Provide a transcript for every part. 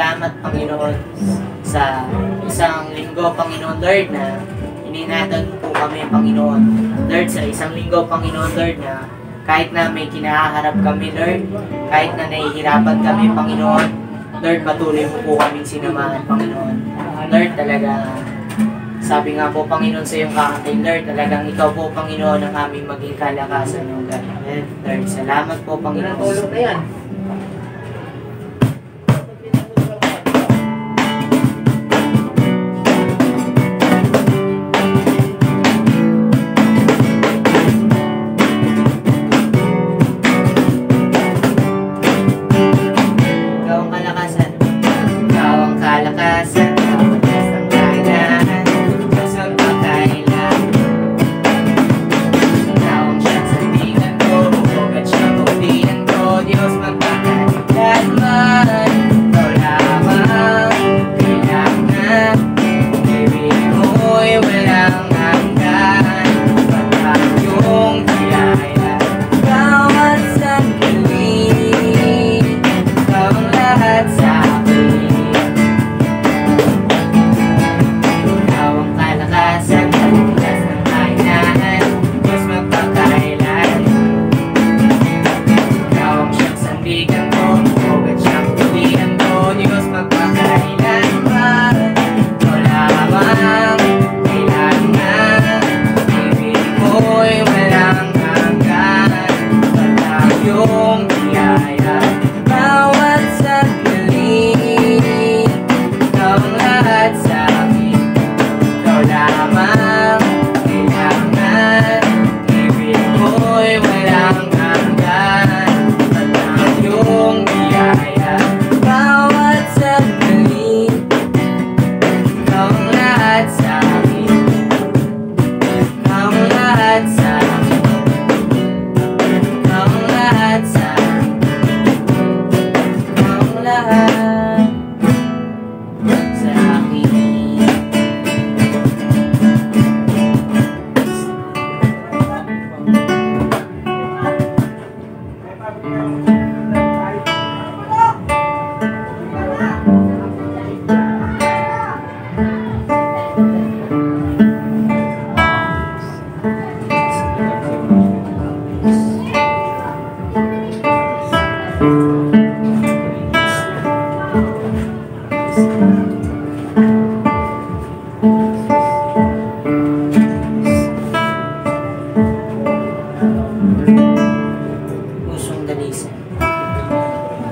salamat, Panginoon, sa isang linggo, Panginoon Lord, na ininatan po kami, Panginoon Lord, sa isang linggo, Panginoon Lord, na kahit na may kinaharap kami, Lord, kahit na nahihirapan kami, Panginoon Lord, patuloy mo po kaming sinamahan, Panginoon Lord. Talaga, sabi nga po, Panginoon, sa iyong kakantay, Lord, talagang ikaw po, Panginoon, ang aming maging kalakasan, Lord. Salamat po, Panginoon. Tulog na yan.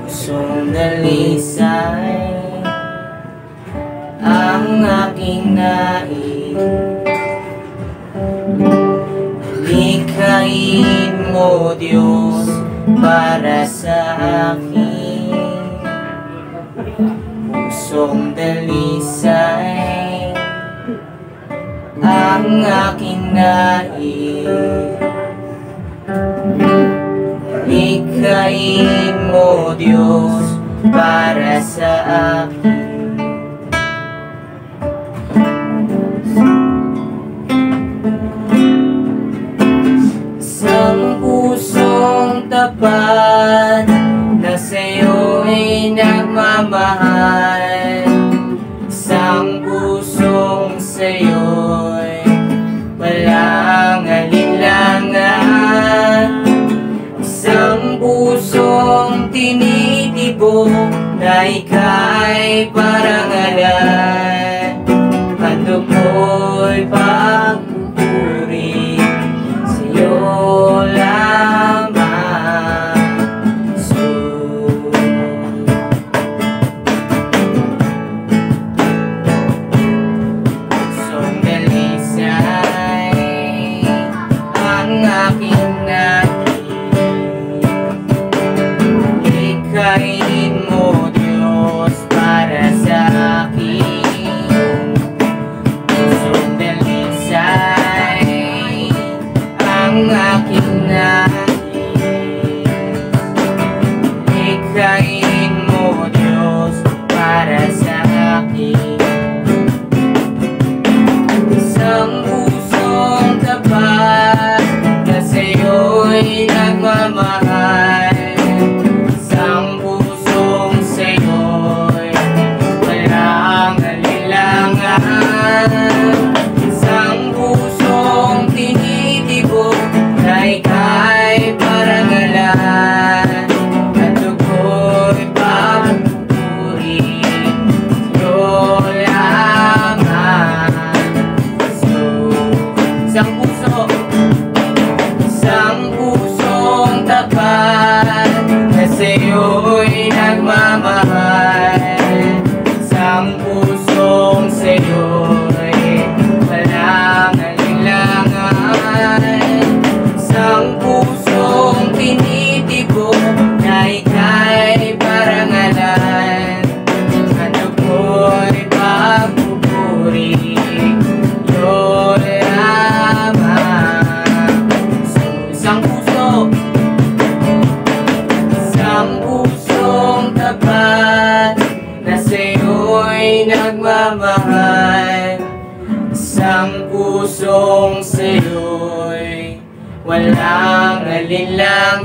Pusong dalisay ang aking nais, likhain mo, Diyos, para sa akin. Pusong dalisay ang aking nais, likhain mo, Diyos, para sa akin. Isang pusong tapat na sa'yo'y nagmamahal, isang pusong sa'yo'y walang alinlangan, isang pusong tinitibok na ika'y parangalan. Handog mo'y pagpupuri sa'yo lamang, Jesus. Pusong dalisay ang aking likhain mo, Diyos, para sa akin. Pusong dalisay ang aking nais, likhain mo, Diyos, para sa akin. Isang pusong tapat na sa'yo'y nagmamahal, isang pusong sa'yo'y minamahal. Isang pusong sa'yo'y walang alinlangan.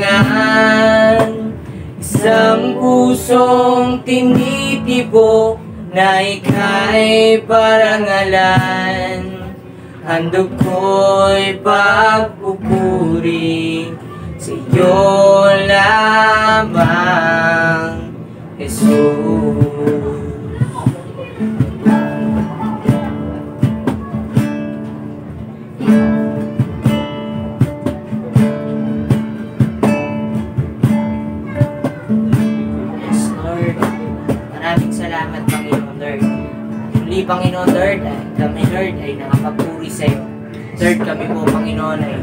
Isang pusong tinitibok na ika'y parangalan. Handog ko'y pagpupuri sa'yo lamang, Jesus. Salamat, Panginoon Lord. Muli, Panginoon Lord, kami Lord ay nakapagpuri sa iyo. Lord, kami po, Panginoon, ay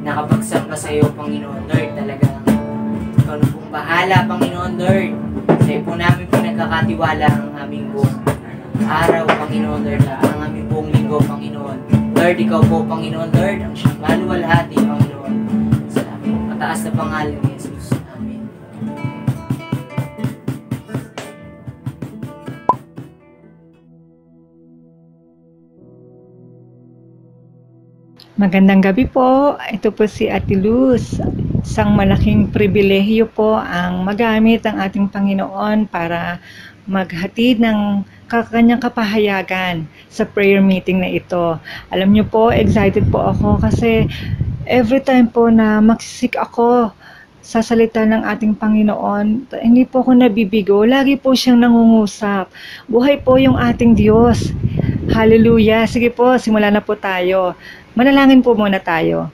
nakapagsamba sa iyo, Panginoon Lord. Talagang ikaw na pong bahala, Panginoon Lord. Sa iyo po namin pinagkakatiwala ang aming buong araw, Panginoon Lord, at ang aming buong linggo, Panginoon. Lord, ikaw po, Panginoon Lord, ang siyang maluwalhati, Panginoon. Sa aming mataas na pangalan ni Jesus. Amen. Magandang gabi po. Ito po si Ate Luz. Isang malaking pribilehiyo po ang magamit ang ating Panginoon para maghatid ng kanyang kapahayagan sa prayer meeting na ito. Alam niyo po, excited po ako kasi every time po na magsisik ako sa salita ng ating Panginoon, hindi po ako nabibigo. Lagi po siyang nangungusap. Buhay po yung ating Diyos. Hallelujah. Sige po, simula na po tayo. Manalangin po muna tayo.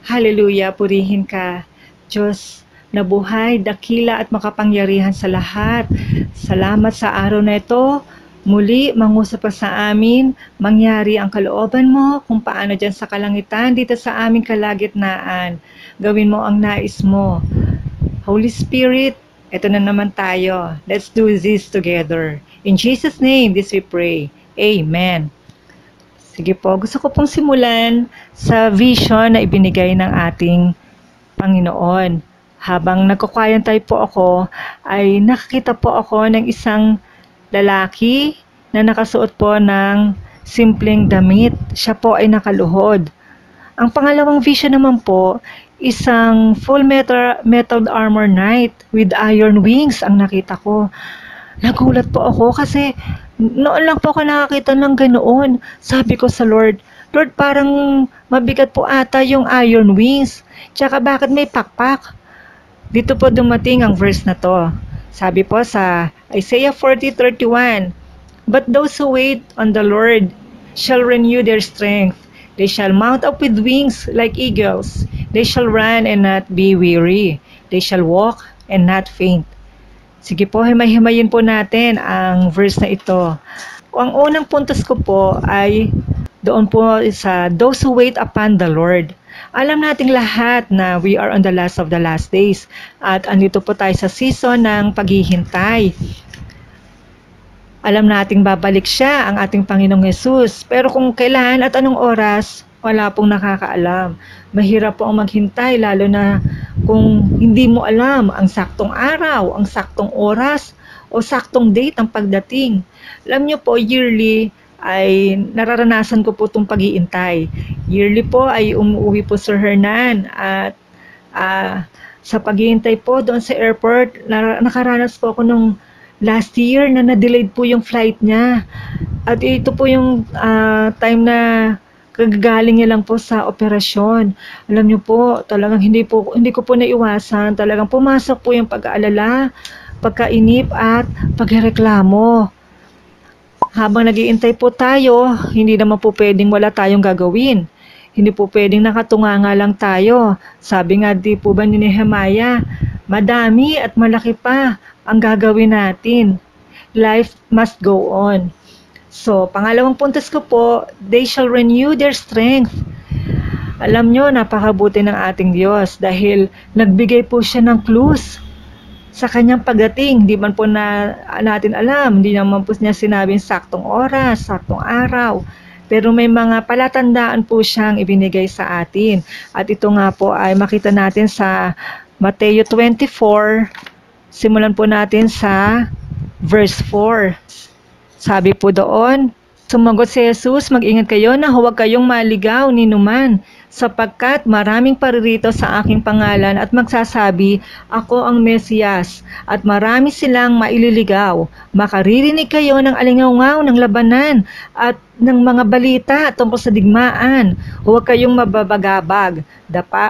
Hallelujah, purihin ka, Diyos na buhay, dakila at makapangyarihan sa lahat. Salamat sa araw na ito. Muli, mangusap ka sa amin, mangyari ang kalooban mo kung paano dyan sa kalangitan, dito sa aming kalagitnaan. Gawin mo ang nais mo. Holy Spirit, ito na naman tayo. Let's do this together. In Jesus' name, this we pray. Amen. Sige po, gusto ko pong simulan sa vision na ibinigay ng ating Panginoon. Habang nagko-quiet po ako, ay nakakita po ako ng isang lalaki na nakasuot po ng simpleng damit. Siya po ay nakaluhod. Ang pangalawang vision naman po, isang full metal armor knight with iron wings ang nakita ko. Nagulat po ako kasi noon lang po ako nakakita ng ganoon. Sabi ko sa Lord, Lord, parang mabigat po ata yung iron wings. Tsaka bakit may pakpak? Dito po dumating ang verse na to. Sabi po sa Isaiah 40:31, But those who wait on the Lord shall renew their strength. They shall mount up with wings like eagles. They shall run and not be weary. They shall walk and not faint. Sige po, himay-himayin po natin ang verse na ito. Ang unang puntos ko po ay doon po sa those who wait upon the Lord. Alam nating lahat na we are on the last of the last days at andito po tayo sa season ng paghihintay. Alam nating babalik siya ang ating Panginoong Yesus, pero kung kailan at anong oras, wala pong nakakaalam. Mahirap po ang maghintay, lalo na kung hindi mo alam ang saktong araw, ang saktong oras, o saktong date ang pagdating. Alam niyo po, yearly ay nararanasan ko po itong pag-iintay. Yearly po ay umuwi po Sir Hernan at sa pag-iintay po doon sa airport, nakaranas po ako nung last year na na-delayed po yung flight niya. At ito po yung time na kagagaling niya lang po sa operasyon. Alam niyo po, talagang hindi ko po naiwasan. Talagang pumasok po yung pag-aalala, pagkainip at pagreklamo. Habang nag-iintay po tayo, hindi naman po pwedeng wala tayong gagawin. Hindi po pwedeng nakatunganga lang tayo. Sabi nga di po ba ni Nehemiah, madami at malaki pa ang gagawin natin. Life must go on. So, pangalawang puntos ko po, they shall renew their strength. Alam nyo, napakabuti ng ating Diyos dahil nagbigay po siya ng clues sa kanyang pagdating. Hindi man po natin alam, hindi naman po niya sinabing saktong oras, saktong araw. Pero may mga palatandaan po siyang ibinigay sa atin. At ito nga po ay makita natin sa Mateo 24, simulan po natin sa verse 4. Sabi po doon, sumagot si Jesus, mag-ingat kayo na huwag kayong maligaw ni numan, sapagkat maraming paririto sa aking pangalan at magsasabi, ako ang Mesiyas, at marami silang maililigaw. Makaririnig kayo ng alingaw ng labanan at ng mga balita tungkol sa digmaan. Huwag kayong mababagabag.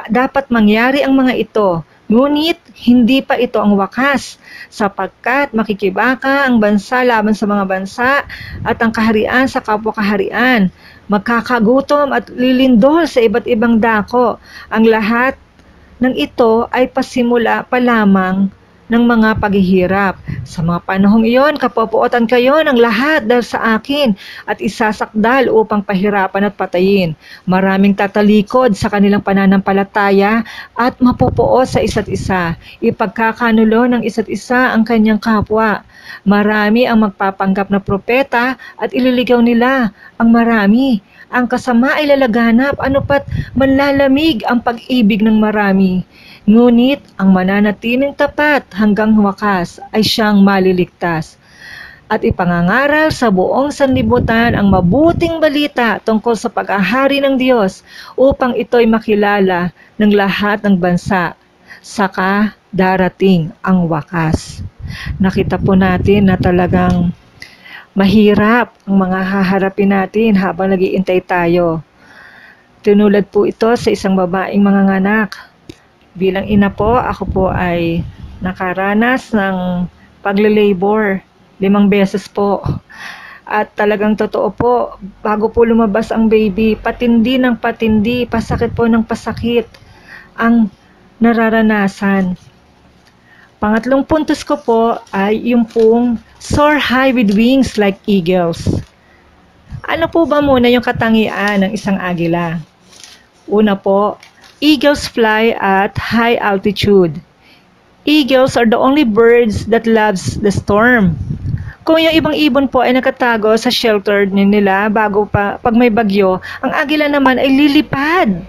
Dapat mangyari ang mga ito. Ngunit hindi pa ito ang wakas, sapagkat makikibaka ang bansa laban sa mga bansa at ang kaharian sa kapwa-kaharian. Magkakagutom at lilindol sa iba't ibang dako. Ang lahat ng ito ay pasimula pa lamang ng mga paghihirap. Sa mga panahong iyon, kapopuotan kayo ng lahat dahil sa akin at isasakdal upang pahirapan at patayin. Maraming tatalikod sa kanilang pananampalataya at mapupuot sa isa't isa. Ipagkakanulo ng isa't isa ang kanyang kapwa. Marami ang magpapanggap na propeta at ililigaw nila ang marami. Ang kasama ay lalaganap, anupat manlalamig ang pag-ibig ng marami. Ngunit ang mananatiling tapat hanggang wakas ay siyang maliligtas. At ipangangaral sa buong sanlibutan ang mabuting balita tungkol sa pag-ahari ng Diyos upang ito'y makilala ng lahat ng bansa. Saka darating ang wakas. Nakita po natin na talagang mahirap ang mga haharapin natin habang nag-iintay tayo. Tinulad po ito sa isang babaeng manganganak. Bilang ina po, ako po ay nakaranas ng pagle-labor 5 beses po. At talagang totoo po, bago po lumabas ang baby, patindi ng patindi, pasakit po ng pasakit ang nararanasan. Pangatlong puntos ko po ay yung pong soar high with wings like eagles. Ano po ba muna yung katangian ng isang agila? Una po, eagles fly at high altitude. Eagles are the only birds that loves the storm. Kung yung ibang ibon po ay nakatago sa shelter nila pag may bagyo, ang agila naman ay lilipad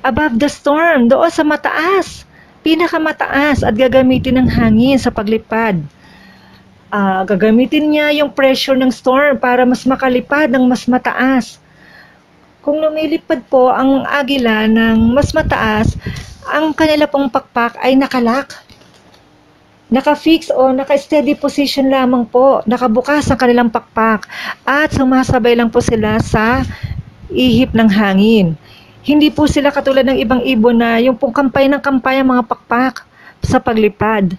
above the storm, doon sa mataas, pinakamataas, at gagamitin ng hangin sa paglipad. Gagamitin niya yung pressure ng storm para mas makalipad ng mas mataas. Kung lumilipad po ang agila ng mas mataas, ang kanila pong pakpak ay nakalak. Naka-fix o naka-steady position lamang po. Nakabukas ang kanilang pakpak at sumasabay lang po sila sa ihip ng hangin. Hindi po sila katulad ng ibang ibon na yung pong kampay ng kampay ang mga pakpak sa paglipad.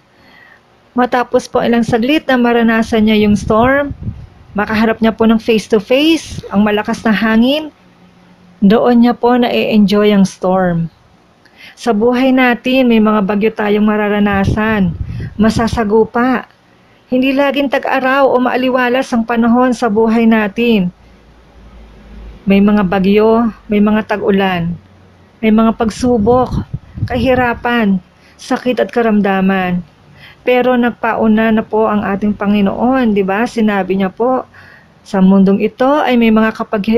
Matapos po ilang saglit na maranasan niya yung storm, makaharap niya po ng face-to-face ang malakas na hangin, doon niya po na-enjoy ang storm. Sa buhay natin, may mga bagyo tayong mararanasan, masasagupa. Hindi laging tag-araw o maaliwalas ang panahon sa buhay natin. May mga bagyo, may mga tag-ulan, may mga pagsubok, kahirapan, sakit at karamdaman. Pero nagpauna na po ang ating Panginoon, di ba? Sinabi niya po, sa mundong ito ay may mga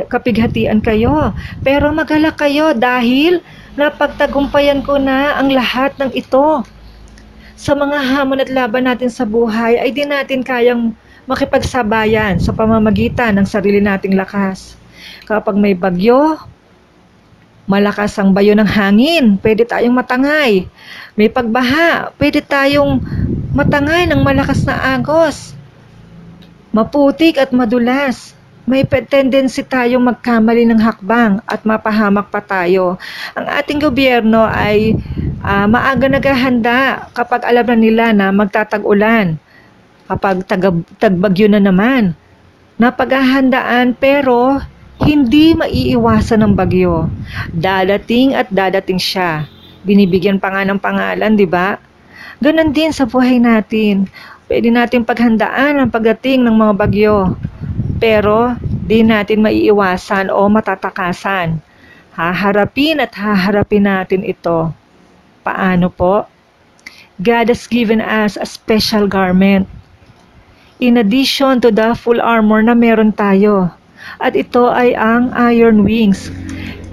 kapighatian kayo, pero magalak kayo dahil napagtagumpayan ko na ang lahat ng ito. Sa mga hamon at laban natin sa buhay ay di natin kayang makipagsabayan sa pamamagitan ng sarili nating lakas. Kapag may bagyo, malakas ang bayo ng hangin, pwede tayong matangay. May pagbaha, pwede tayong matangay ng malakas na agos. Maputik at madulas. May tendency tayong magkamali ng hakbang at mapahamak pa tayo. Ang ating gobyerno ay maaga naghahanda kapag alam na nila na magtatag-ulan. Kapag tagbagyo na naman, napaghahandaan pero hindi maiiwasan ng bagyo. Dadating at dadating siya. Binibigyan pa nga ng pangalan, di ba? Ganon din sa buhay natin. Pwede natin paghandaan ang pagdating ng mga bagyo. Pero di natin maiiwasan o matatakasan. Haharapin at haharapin natin ito. Paano po? God has given us a special garment. In addition to the full armor na meron tayo. At ito ay ang iron wings.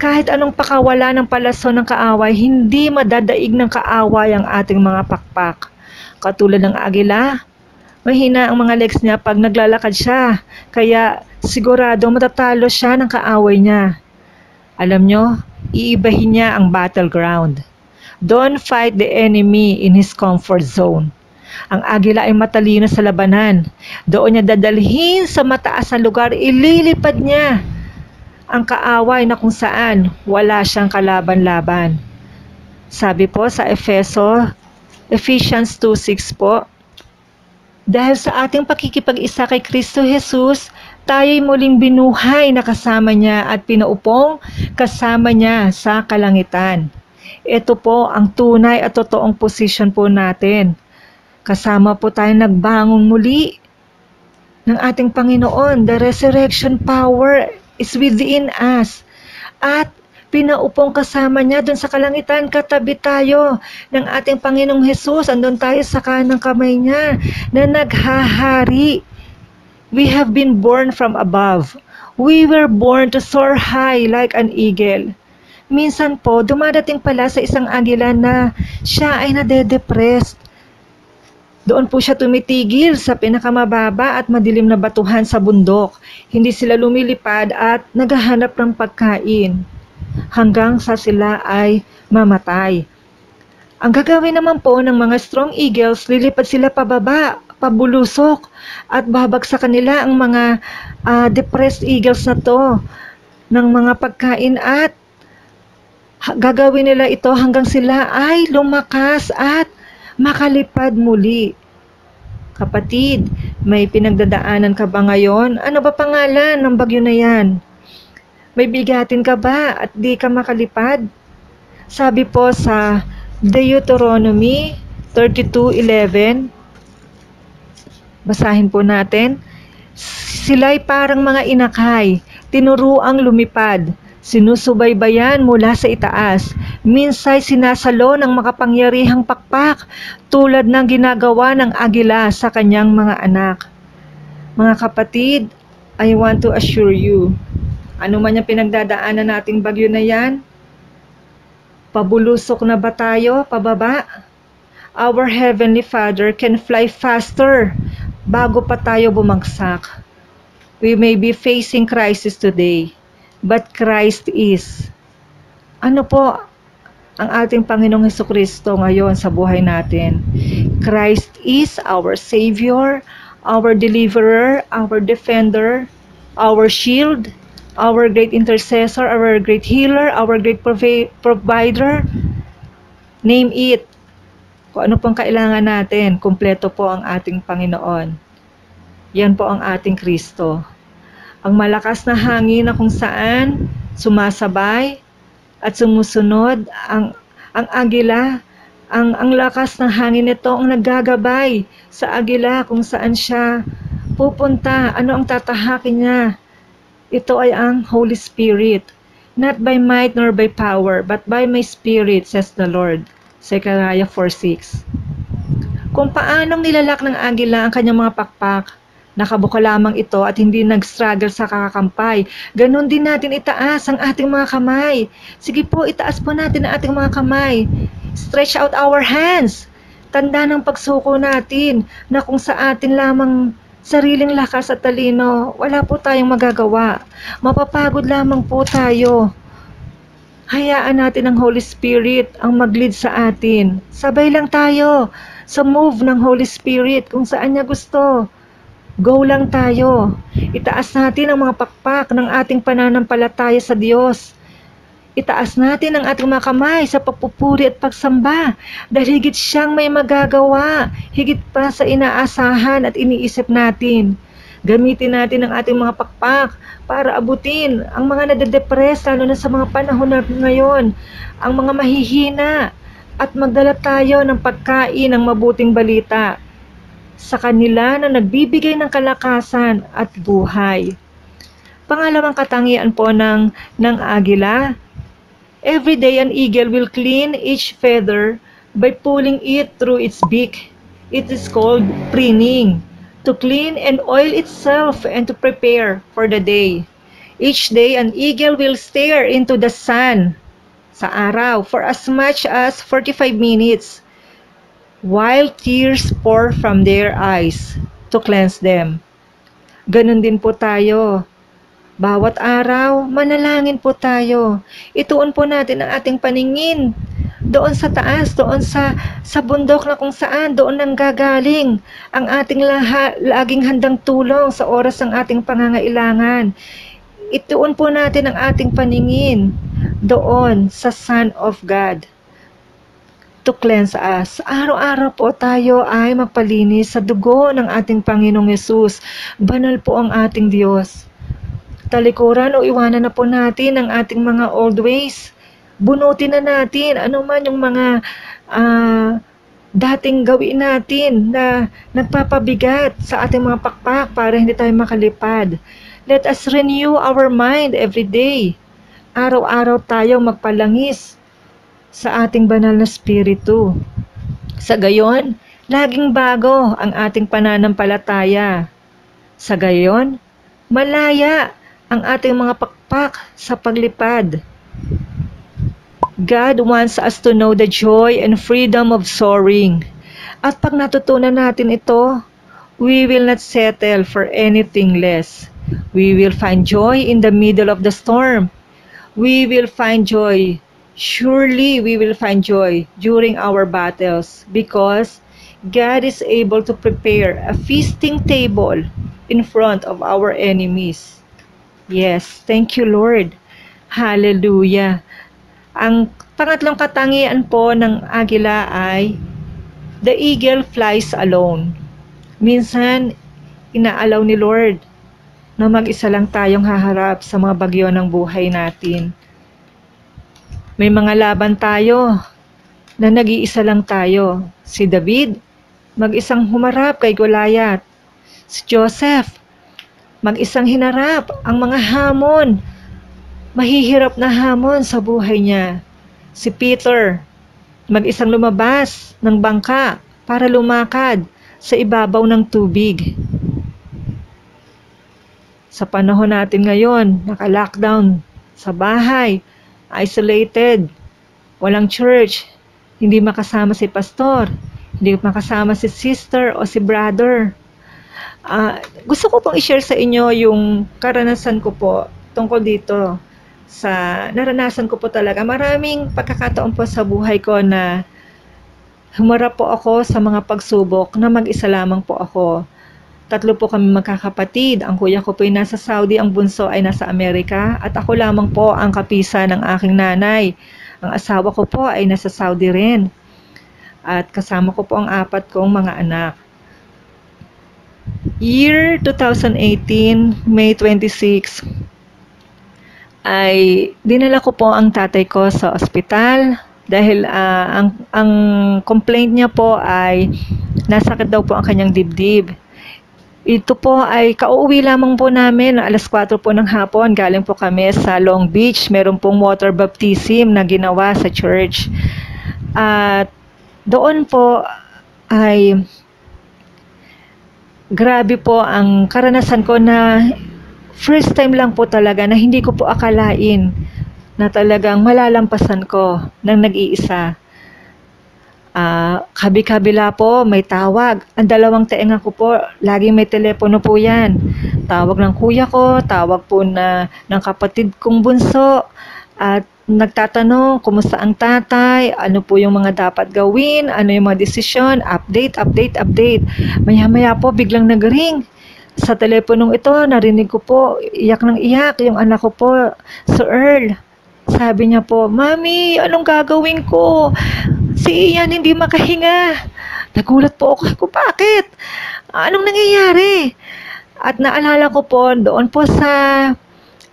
Kahit anong pakawala ng palason ng kaaway, hindi madadaig ng kaaway ang ating mga pakpak. Katulad ng agila, Mahina ang mga legs niya pag naglalakad siya, kaya sigurado matatalo siya ng kaaway niya. Alam nyo, iibahin niya ang battleground. Don't fight the enemy in his comfort zone. Ang agila ay matalino sa labanan. Doon niya dadalhin sa mataas na lugar, ililipad niya ang kaaway na kung saan wala siyang kalaban-laban. Sabi po sa Ephesians 2:6 po, dahil sa ating pakikipag-isa kay Kristo Jesus, tayo'y muling binuhay na kasama niya at pinaupong kasama niya sa kalangitan. Ito po ang tunay at totoong posisyon po natin. Kasama po tayo nagbangong muli ng ating Panginoon. The resurrection power is within us. At pinaupong kasama niya doon sa kalangitan, katabi tayo ng ating Panginoong Jesus. Andun tayo sa kanang kamay niya na naghahari. We have been born from above. We were born to soar high like an eagle. Minsan po, dumadating pala sa isang agila na siya ay nade-depressed. Doon po siya tumitigil sa pinakamababa at madilim na batuhan sa bundok. Hindi sila lumilipad at naghahanap ng pagkain hanggang sa sila ay mamatay. Ang gagawin naman po ng mga strong eagles, lilipad sila pababa, pabulusok, at babagsak kanila ang mga depressed eagles na to ng mga pagkain at gagawin nila ito hanggang sila ay lumakas at makalipad muli. Kapatid, may pinagdadaanan ka ba ngayon? Ano ba pangalan ng bagyo na yan? May bigatin ka ba at di ka makalipad? Sabi po sa Deuteronomy 32:11, basahin po natin, sila'y parang mga inakay, tinuruang lumipad, sinusubaybayan mula sa itaas, minsay sinasalo ng makapangyarihang pakpak tulad ng ginagawa ng agila sa kanyang mga anak. Mga kapatid, I want to assure you, ano man yung pinagdadaanan nating bagyo na yan, pabulusok na ba tayo, pababa? Our Heavenly Father can fly faster bago pa tayo bumagsak. We may be facing crisis today, but Christ is. Ano po ang ating Panginoong Hesukristo ngayon sa buhay natin? Christ is our Savior, our Deliverer, our Defender, our Shield, our great intercessor, our great healer, our great provider. Name it. Kung ano pong kailangan natin, kumpleto po ang ating Panginoon. Yan po ang ating Kristo. Ang malakas na hangin na kung saan sumasabay at sumusunod ang agila, ang lakas ng hangin nito ang naggagabay sa agila kung saan siya pupunta. Ano ang tatahakin niya? Ito ay ang Holy Spirit. Not by might nor by power, but by my Spirit, says the Lord. Zechariah 4:6. Kung paanong nilalak ng agila ang kanyang mga pakpak, nakabuka lamang ito at hindi nag-struggle sa kakakampay. Ganon din natin itaas ang ating mga kamay. Sige po, itaas po natin ang ating mga kamay. Stretch out our hands. Tanda ng pagsuko natin na kung sa atin lamang sariling lakas at talino, wala po tayong magagawa. Mapapagod lamang po tayo. Hayaan natin ang Holy Spirit ang mag-lead sa atin. Sabay lang tayo sa move ng Holy Spirit kung saan niya gusto. Go lang tayo. Itaas natin ang mga pakpak ng ating pananampalataya sa Diyos. Itaas natin ang ating mga kamay sa pagpupuri at pagsamba dahil higit siyang may magagawa, higit pa sa inaasahan at iniisip natin. Gamitin natin ang ating mga pakpak para abutin ang mga nade-depress, lalo na sa mga panahon na ngayon, ang mga mahihina, at magdala tayo ng pagkain ng mabuting balita sa kanila na nagbibigay ng kalakasan at buhay. Pangalawang katangian po ng agila, every day an eagle will clean each feather by pulling it through its beak. It is called preening, to clean and oil itself and to prepare for the day. Each day an eagle will stare into the sun, sa araw, for as much as 45 minutes, while tears pour from their eyes. to cleanse them. Ganun din po tayo. Bawat araw, manalangin po tayo. Ituon po natin ang ating paningin doon sa taas, doon sa bundok na kung saan, doon nang gagaling ang ating laging handang tulong sa oras ng ating pangangailangan. Ituon po natin ang ating paningin doon sa Son of God to cleanse us. Araw-araw po tayo ay magpalinis sa dugo ng ating Panginoong Yesus. Banal po ang ating Diyos. Talikuran o iwanan na po natin ang ating mga old ways. Bunutin na natin ano man yung mga dating gawin natin na nagpapabigat sa ating mga pakpak para hindi tayo makalipad. Let us renew our mind every day. Araw-araw tayo magpalangis sa ating banal na spiritu. Sa gayon, laging bago ang ating pananampalataya. Sa gayon, malaya ang ating mga pakpak sa paglipad. God wants us to know the joy and freedom of soaring. At pag natutunan natin ito, we will not settle for anything less. We will find joy in the middle of the storm. We will find joy. Surely we will find joy during our battles because God is able to prepare a feasting table in front of our enemies. Yes, thank you Lord. Hallelujah. Ang pangatlong katangian po ng agila ay the eagle flies alone. Minsan, inaalaw ni Lord na mag-isa lang tayong haharap sa mga bagyo ng buhay natin. May mga laban tayo na nag-iisa lang tayo. Si David, mag-isang humarap kay Goliath. Si Joseph, mag-isang hinarap ang mga hamon, mahihirap na hamon sa buhay niya. Si Peter, mag-isang lumabas ng bangka para lumakad sa ibabaw ng tubig. Sa panahon natin ngayon, naka-lockdown sa bahay, isolated, walang church, hindi makasama si pastor, hindi makasama si sister o si brother. Gusto ko pong i-share sa inyo yung karanasan ko po tungkol dito. Naranasan ko po talaga. Maraming pagkakataon po sa buhay ko na humarap po ako sa mga pagsubok na mag-isa lamang po ako. 3 po kami magkakapatid. Ang kuya ko po ay nasa Saudi, ang bunso ay nasa Amerika, at ako lamang po ang kapisa ng aking nanay. Ang asawa ko po ay nasa Saudi rin. At kasama ko po ang 4 kong mga anak. Year 2018, May 26, ay dinala ko po ang tatay ko sa ospital dahil ang complaint niya po ay nasakit daw po ang kanyang dibdib. Ito po ay kauwi lamang po namin, alas 4 po ng hapon, galing po kami sa Long Beach. Meron pong water baptism na ginawa sa church. At doon po ay grabe po ang karanasan ko na first time lang po talaga na hindi ko po akalain na talagang malalampasan ko ng nag-iisa. Kabi-kabila po, may tawag. Ang 2 tainga ko po, laging may telepono po yan. Tawag ng kuya ko, tawag po ng kapatid kong bunso, at nagtatanong, kumusta ang tatay, ano po yung mga dapat gawin, ano yung mga desisyon, update. Maya-maya po, biglang nag-ring. Sa teleponong ito, narinig ko po, iyak ng iyak, yung anak ko po, si Earl. Sabi niya po, Mami, anong gagawin ko? Si Ian hindi makahinga. Nagulat po ako, bakit? Anong nangyayari? At naalala ko po, doon po sa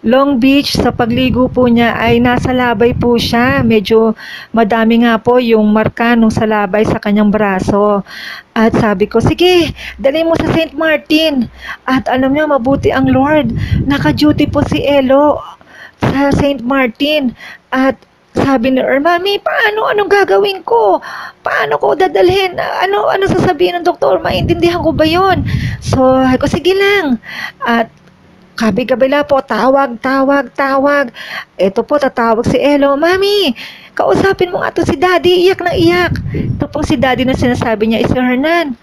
Long Beach, sa pagligo po niya ay nasa labay po siya. Medyo madami nga po yung marka nung salabay sa kanyang braso. At sabi ko, sige, dali mo sa St. Martin. At alam niyo, mabuti ang Lord. Naka-duty po si Elo sa St. Martin. At sabi ni Earl, Mami, anong gagawin ko? Paano ko dadalhin? Ano sasabihin ng doktor? Maintindihan ko ba yun? So, ako, sige lang. At kabi-kabila po, tawag. Ito po, tatawag si Elo, Mami, kausapin mo nga to si Daddy, iyak na iyak. Ito pong si Daddy na sinasabi niya, si Hernan.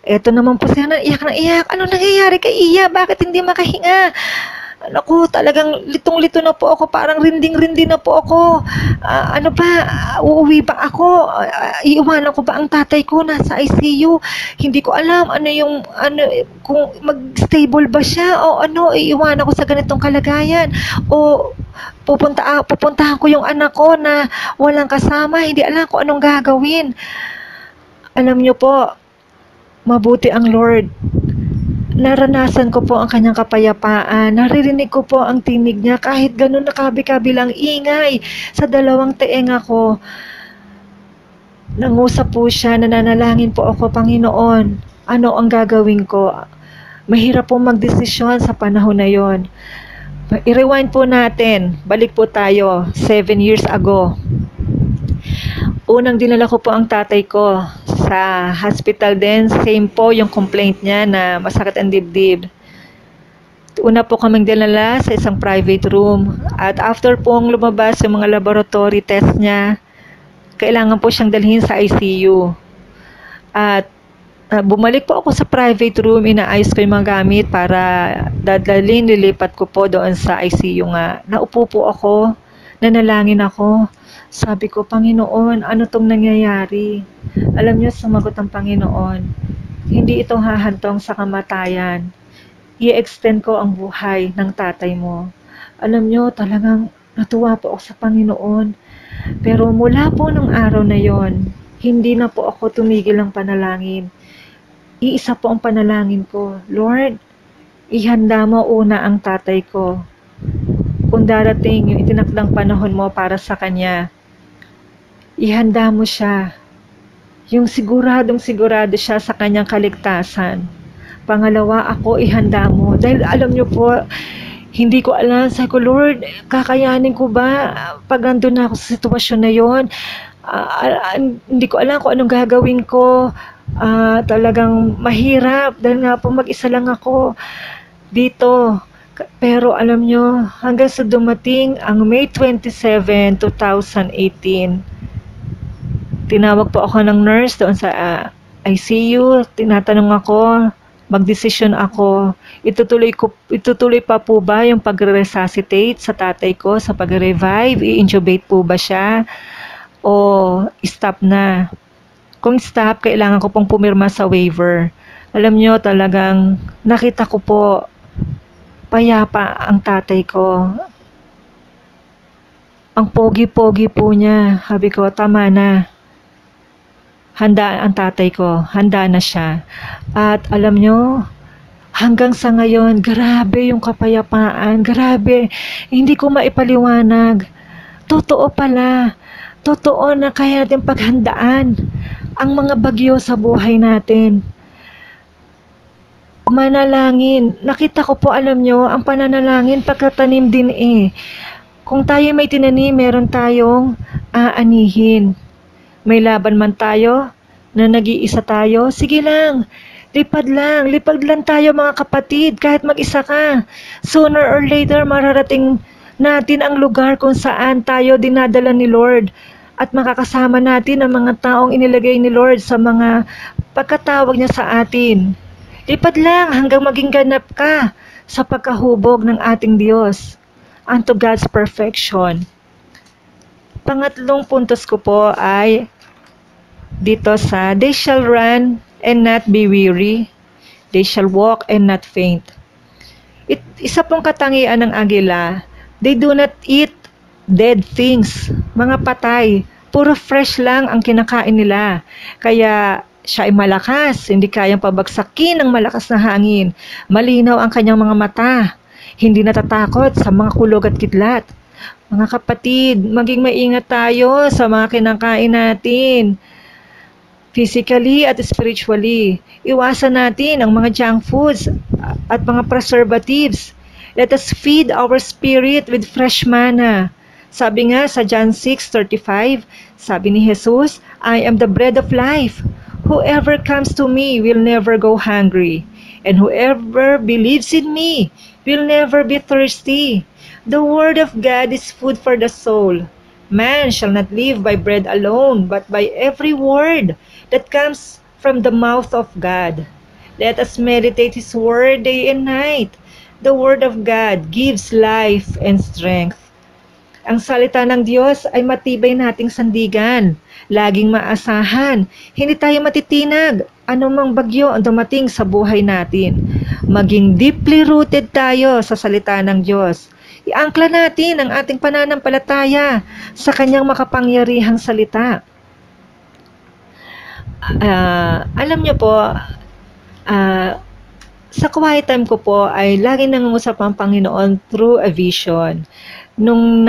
Eto naman po siya, iyak na iyak. Ano nangyayari kay Iya? Bakit hindi makahinga? Naku, talagang litong-lito na po ako, parang rinding-rindi na po ako. Ano ba, uuwi ba ako? Iiwanan ko ba ang tatay ko nasa ICU? Hindi ko alam kung mag-stable ba siya o ano, iiwanan ko sa ganitong kalagayan. O pupuntahan ko yung anak ko na walang kasama, hindi alam kung anong gagawin. Alam niyo po, mabuti ang Lord. Naranasan ko po ang kanyang kapayapaan. Naririnig ko po ang tinig niya kahit ganun nakabi-kabilang ingay sa dalawang tenga ko. Nangusap po siya, nananalangin po ako, Panginoon. Ano ang gagawin ko? Mahirap po magdesisyon sa panahon na yon. I-rewind po natin. Balik po tayo 7 years ago. Unang dinala ko po ang tatay ko sa hospital din. Same po yung complaint niya na masakit ang dibdib. Una po kaming dinala sa isang private room. At after pong lumabas yung mga laboratory test niya, kailangan po siyang dalhin sa ICU. At bumalik po ako sa private room, inaayos ko yung mga gamit para lilipat ko po doon sa ICU nga. Naupo po ako, nanalangin ako. Sabi ko, Panginoon, ano tong nangyayari? Alam niyo, sumagot ang Panginoon, hindi ito hahantong sa kamatayan. I-extend ko ang buhay ng tatay mo. Alam niyo, talagang natuwa po ako sa Panginoon. Pero mula po ng araw na yon, hindi na po ako tumigil ng panalangin. Iisa po ang panalangin ko, Lord, ihanda mo una ang tatay ko. Kung darating yung itinakdang panahon mo para sa kanya, ihanda mo siya. Yung siguradong sigurado siya sa kanyang kaligtasan. Pangalawa, ako ihanda mo. Dahil alam niyo po, hindi ko alam, sabi ko, Lord, kakayanin ko ba pag nandun na ako sa sitwasyon na yon? Hindi ko alam kung anong gagawin ko. Talagang mahirap dahil nga po mag-isa lang ako dito. Pero alam nyo, hanggang sa dumating ang May 27, 2018, tinawag po ako ng nurse doon sa ICU. Tinatanong ako, magdesisyon ako, itutuloy pa po ba yung pagre-resuscitate sa tatay ko, sa pag-revive, i-intubate po ba siya, o stop na. Kung stop, kailangan ko pong pumirma sa waiver. Alam nyo, talagang nakita ko po, payapa ang tatay ko. Ang pogi-pogi po niya. Sabi ko, tama na. Handa ang tatay ko. Handa na siya. At alam nyo, hanggang sa ngayon, grabe yung kapayapaan. Grabe. Hindi ko maipaliwanag. Totoo pala. Totoo na kaya natin paghandaan ang mga bagyo sa buhay natin. Manalangin. Nakita ko po, alam nyo, ang pananalangin pagkatanim din eh. Kung tayo may tinanim, meron tayong aanihin. May laban man tayo, na nag-iisa tayo, sige lang, lipad lang tayo mga kapatid, kahit mag-isa ka. Sooner or later, mararating natin ang lugar kung saan tayo dinadala ni Lord. At makakasama natin ang mga taong inilagay ni Lord sa mga pagkatawag niya sa atin. Lipad lang hanggang maging ganap ka sa pagkahubog ng ating Diyos unto God's perfection. Pangatlong puntos ko po ay dito sa they shall run and not be weary, they shall walk and not faint. Isa pong katangian ng agila, they do not eat dead things, mga patay, puro fresh lang ang kinakain nila. Kaya siya ay malakas, hindi kayang pabagsakin ng malakas na hangin. Malinaw ang kanyang mga mata, hindi natatakot sa mga kulog at kidlat. Mga kapatid, maging maingat tayo sa mga kinakain natin. Physically at spiritually. Iwasan natin ang mga junk foods at mga preservatives. Let us feed our spirit with fresh manna. Sabi nga sa John 6:35, sabi ni Jesus, I am the bread of life. Whoever comes to me will never go hungry, and whoever believes in me will never be thirsty. The word of God is food for the soul. Man shall not live by bread alone, but by every word that comes from the mouth of God. Let us meditate His word day and night. The word of God gives life and strength. Ang salita ng Diyos ay matibay nating sandigan, laging maasahan, hindi tayo matitinag, anumang bagyo ang dumating sa buhay natin. Maging deeply rooted tayo sa salita ng Diyos. Iangkla natin ang ating pananampalataya sa Kanyang makapangyarihang salita. Alam niyo po, sa quiet time ko po ay laging nangungusap ang Panginoon through a vision. Nung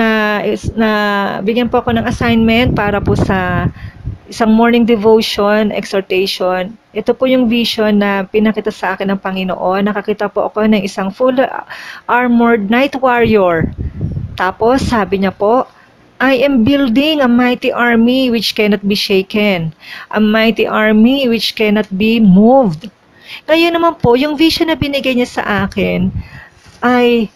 bigyan po ako ng assignment para po sa isang morning devotion, exhortation. Ito po yung vision na pinakita sa akin ng Panginoon. Nakakita po ako ng isang full armored night warrior. Tapos sabi niya po, I am building a mighty army which cannot be shaken. A mighty army which cannot be moved. Ngayon naman po, yung vision na binigay niya sa akin ay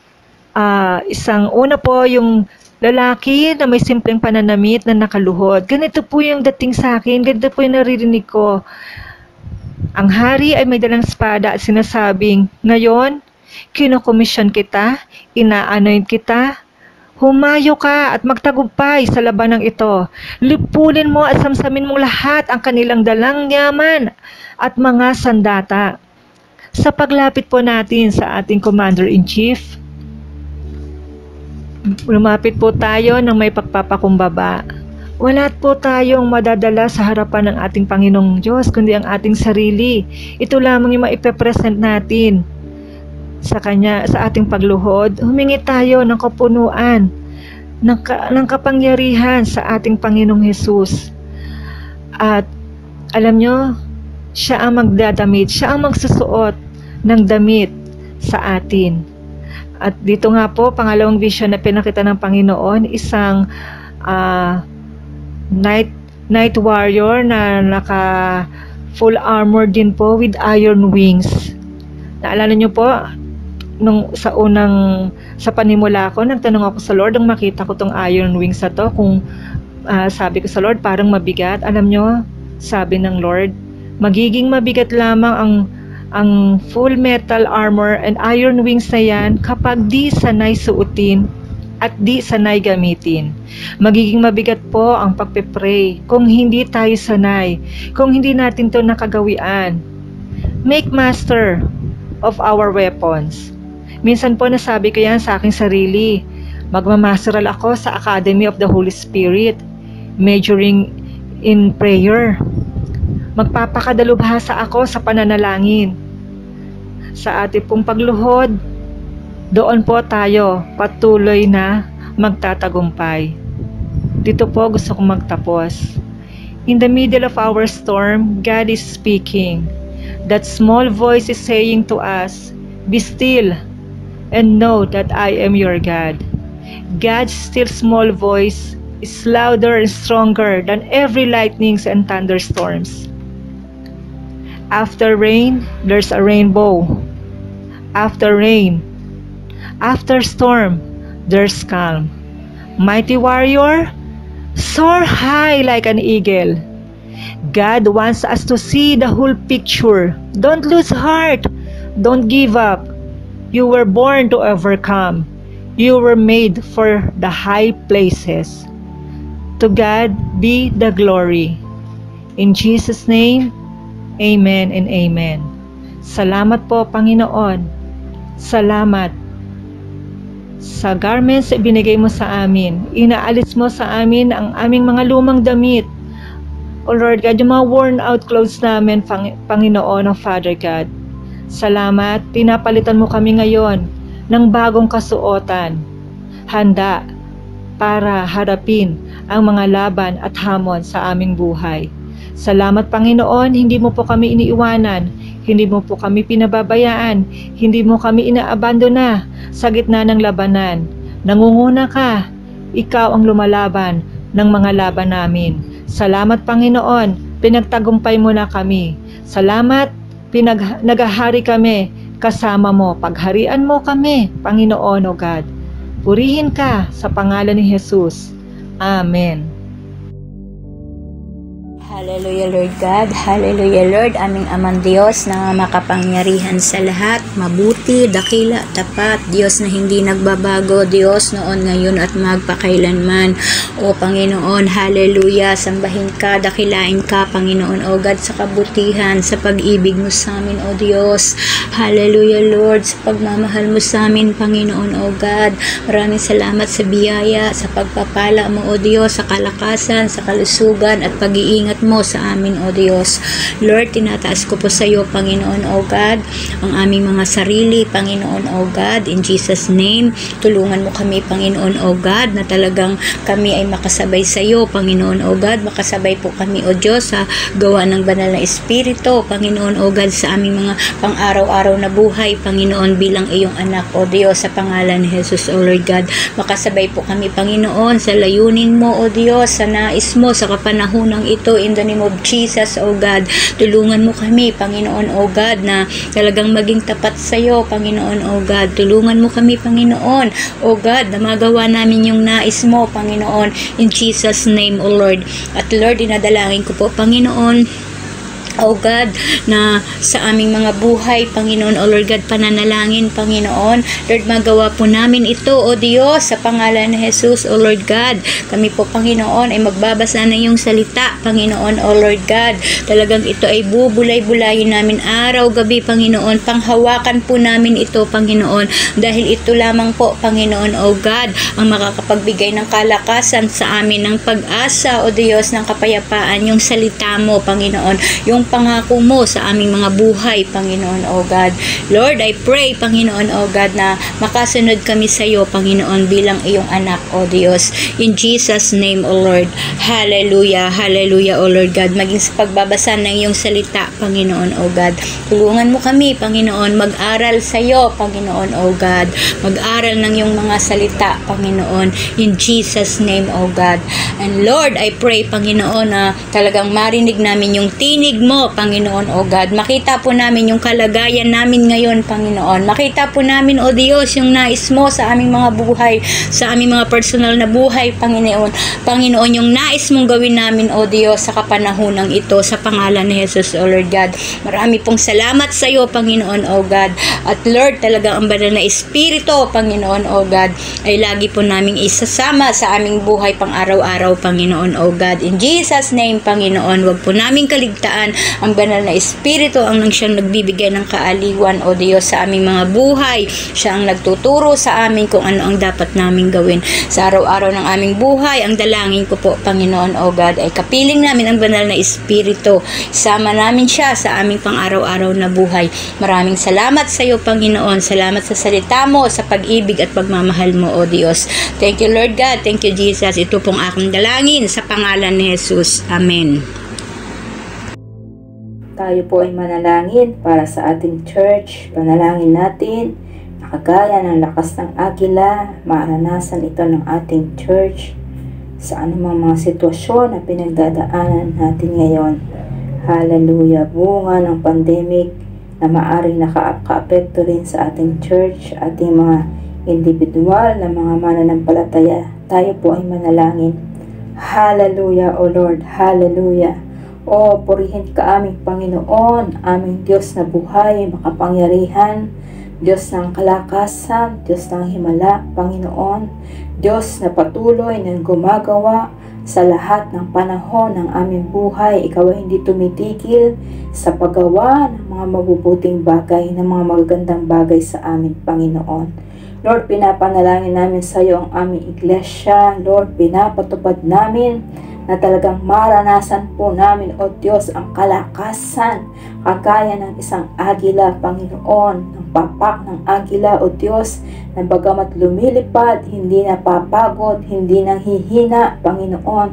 una po yung lalaki na may simpleng pananamit na nakaluhod. Ganito po yung dating sa akin, ganito po yung naririnig ko. Ang hari ay may dalang espada at sinasabing, ngayon, kinokomisyon kita, ina-anoint kita, humayo ka at magtagumpay sa labanang ito. Lipulin mo at samsamin mo lahat ang kanilang dalang yaman at mga sandata. Sa paglapit po natin sa ating Commander-in-Chief, lumapit po tayo ng may pagpapakumbaba. Wala po tayong madadala sa harapan ng ating Panginoong Diyos, kundi ang ating sarili. Ito lamang yung maipepresent natin sa Kanya, sa ating pagluhod. Humingi tayo ng kapunuan, ng kapangyarihan sa ating Panginoong Hesus. At alam nyo, siya ang magdadamit, siya ang magsusuot ng damit sa atin. At dito nga po, pangalawang vision na pinakita ng Panginoon, isang night warrior na naka full armor din po with iron wings. Naalala nyo po, sa panimula ko, nagtanong ako sa Lord, nang makita ko tong iron wings na to, kung sabi ko sa Lord, parang mabigat. Alam nyo, sabi ng Lord, magiging mabigat lamang ang full metal armor and iron wings na yan kapag di sanay suotin at di sanay gamitin. Magiging mabigat po ang pagpe-pray kung hindi tayo sanay, kung hindi natin to nakagawian. Make master of our weapons. Minsan po nasabi ko yan sa aking sarili. Magmamasteral ako sa Academy of the Holy Spirit, majoring in prayer. Magpapakadalubhasa ako sa pananalangin. Sa ating pong pagluhod, doon po tayo patuloy na magtatagumpay. Dito po gusto kong magtapos. In the middle of our storm, God is speaking. That small voice is saying to us, be still and know that I am your God. God's still small voice is louder and stronger than every lightnings and thunderstorms. After rain, there's a rainbow. After rain, after storm, there's calm. Mighty warrior, soar high like an eagle. God wants us to see the whole picture. Don't lose heart. Don't give up. You were born to overcome. You were made for the high places. To God be the glory. In Jesus' name, amen and amen. Salamat po, Panginoon. Salamat sa garments na binigay mo sa amin. Inaalis mo sa amin ang aming mga lumang damit. O Lord God, yung mga worn out clothes namin, Panginoon o Father God. Salamat, pinapalitan mo kami ngayon ng bagong kasuotan. Handa para harapin ang mga laban at hamon sa aming buhay. Salamat, Panginoon, hindi mo po kami iniiwanan, hindi mo po kami pinababayaan, hindi mo kami inaabandona sa gitna ng labanan. Nangunguna ka, ikaw ang lumalaban ng mga laban namin. Salamat, Panginoon, pinagtagumpay mo na kami. Salamat, nagahari kami kasama mo. Pagharian mo kami, Panginoon o God. Purihin ka sa pangalan ni Jesus. Amen. Hallelujah, Lord God. Hallelujah, Lord. Aming amang Diyos na makapangyarihan sa lahat. Mabuti, dakila, tapat. Diyos na hindi nagbabago. Diyos noon, ngayon at magpakailanman. O Panginoon, hallelujah. Sambahin ka, dakilain ka, Panginoon. O God, sa kabutihan, sa pag-ibig mo sa amin, O Diyos. Hallelujah, Lord. Sa pagmamahal mo sa amin, Panginoon, O God. Maraming salamat sa biyaya, sa pagpapala mo, O Diyos, sa kalakasan, sa kalusugan at pag-iingat mo sa amin, O Diyos. Lord, tinataas ko po sa iyo, Panginoon, O God, ang aming mga sarili, Panginoon, O God, in Jesus' name. Tulungan mo kami, Panginoon, O God, na talagang kami ay makasabay sa iyo, Panginoon, O God. Makasabay po kami, O Diyos, sa gawa ng banal na Espiritu, Panginoon, O God, sa aming mga pang-araw-araw na buhay, Panginoon, bilang iyong anak, O Diyos, sa pangalan ni Jesus, O Lord God. Makasabay po kami, Panginoon, sa layunin mo, O Diyos, sa nais mo, sa kapanahonang ito, in the name of Jesus, O God. Tulungan mo kami, Panginoon, O God, na talagang maging tapat sa iyo, Panginoon, O God. Tulungan mo kami, Panginoon, O God, na magawa namin yung nais mo, Panginoon, in Jesus' name, O Lord. At Lord, dinadalangin ko po, Panginoon, O God, na sa aming mga buhay, Panginoon, O Lord God, pananalangin, Panginoon. Lord, magawa po namin ito, O Diyos, sa pangalan ni Jesus, O Lord God. Kami po, Panginoon, ay magbabasa ng iyong salita, Panginoon, O Lord God. Talagang ito ay bubulay-bulayin namin araw-gabi, Panginoon. Panghawakan po namin ito, Panginoon. Dahil ito lamang po, Panginoon, O God, ang makakapagbigay ng kalakasan sa amin, ng pag-asa, O Diyos, ng kapayapaan, yung salita mo, Panginoon. Yung pangako mo sa aming mga buhay, Panginoon, O God. Lord, I pray, Panginoon, O God, na makasunod kami sa iyo, Panginoon, bilang iyong anak, O Diyos. In Jesus' name, O Lord. Hallelujah, hallelujah, O Lord God. Maging sa pagbabasa ng iyong salita, Panginoon, O God. Tulungan mo kami, Panginoon, mag-aral sa iyo, Panginoon, O God. Mag-aral ng iyong mga salita, Panginoon. In Jesus' name, O God. And Lord, I pray, Panginoon, na talagang marinig namin yung tinig mo, Panginoon, O God. Makita po namin yung kalagayan namin ngayon, Panginoon. Makita po namin, O Diyos, yung nais mo sa aming mga buhay, sa aming mga personal na buhay, Panginoon. Panginoon, yung nais mong gawin namin, O Diyos, sa kapanahonang ito, sa pangalan ni Jesus, O Lord God. Marami pong salamat sa iyo, Panginoon, O God. At Lord, talagang ang banal na Espiritu, Panginoon, O God, ay lagi po naming isasama sa aming buhay pang araw-araw, Panginoon, O God. In Jesus' name, Panginoon, wag po naming kaligtaan ang banal na Espiritu, ang siyang nagbibigay ng kaaliwan, O Diyos, sa aming mga buhay. Siya ang nagtuturo sa amin kung ano ang dapat naming gawin sa araw-araw ng aming buhay. Ang dalangin ko po, Panginoon, O God, ay kapiling namin ang banal na Espiritu. Sama namin siya sa aming pang-araw-araw na buhay. Maraming salamat sa iyo, Panginoon. Salamat sa salita mo, sa pag-ibig at pagmamahal mo, O Diyos. Thank you, Lord God. Thank you, Jesus. Ito pong aking dalangin sa pangalan ni Jesus. Amen. Tayo po ay manalangin para sa ating church. Panalangin natin na kagaya ng lakas ng agila, maranasan ito ng ating church sa anumang mga sitwasyon na pinagdadaanan natin ngayon. Hallelujah. Bunga ng pandemic na maaring naka-apekto rin sa ating church, ating mga individual na mga mananampalataya. Tayo po ay manalangin. Hallelujah, O Lord. Hallelujah. O, purihin ka aming Panginoon, aming Diyos na buhay, makapangyarihan, Diyos ng kalakasan, Diyos ng himala, Panginoon, Diyos na patuloy na gumagawa sa lahat ng panahon ng aming buhay. Ikaw ay hindi tumitigil sa paggawa ng mga mabubuting bagay, ng mga magagandang bagay sa amin, Panginoon. Lord, pinapanalangin namin sa iyo ang aming iglesia. Lord, pinapatupad namin na talagang maranasan po namin, O Diyos, ang kalakasan, kagaya ng isang agila, Panginoon, ng papak ng agila, O Diyos, na bagamat lumilipad, hindi napapagod, hindi nanghihina, Panginoon.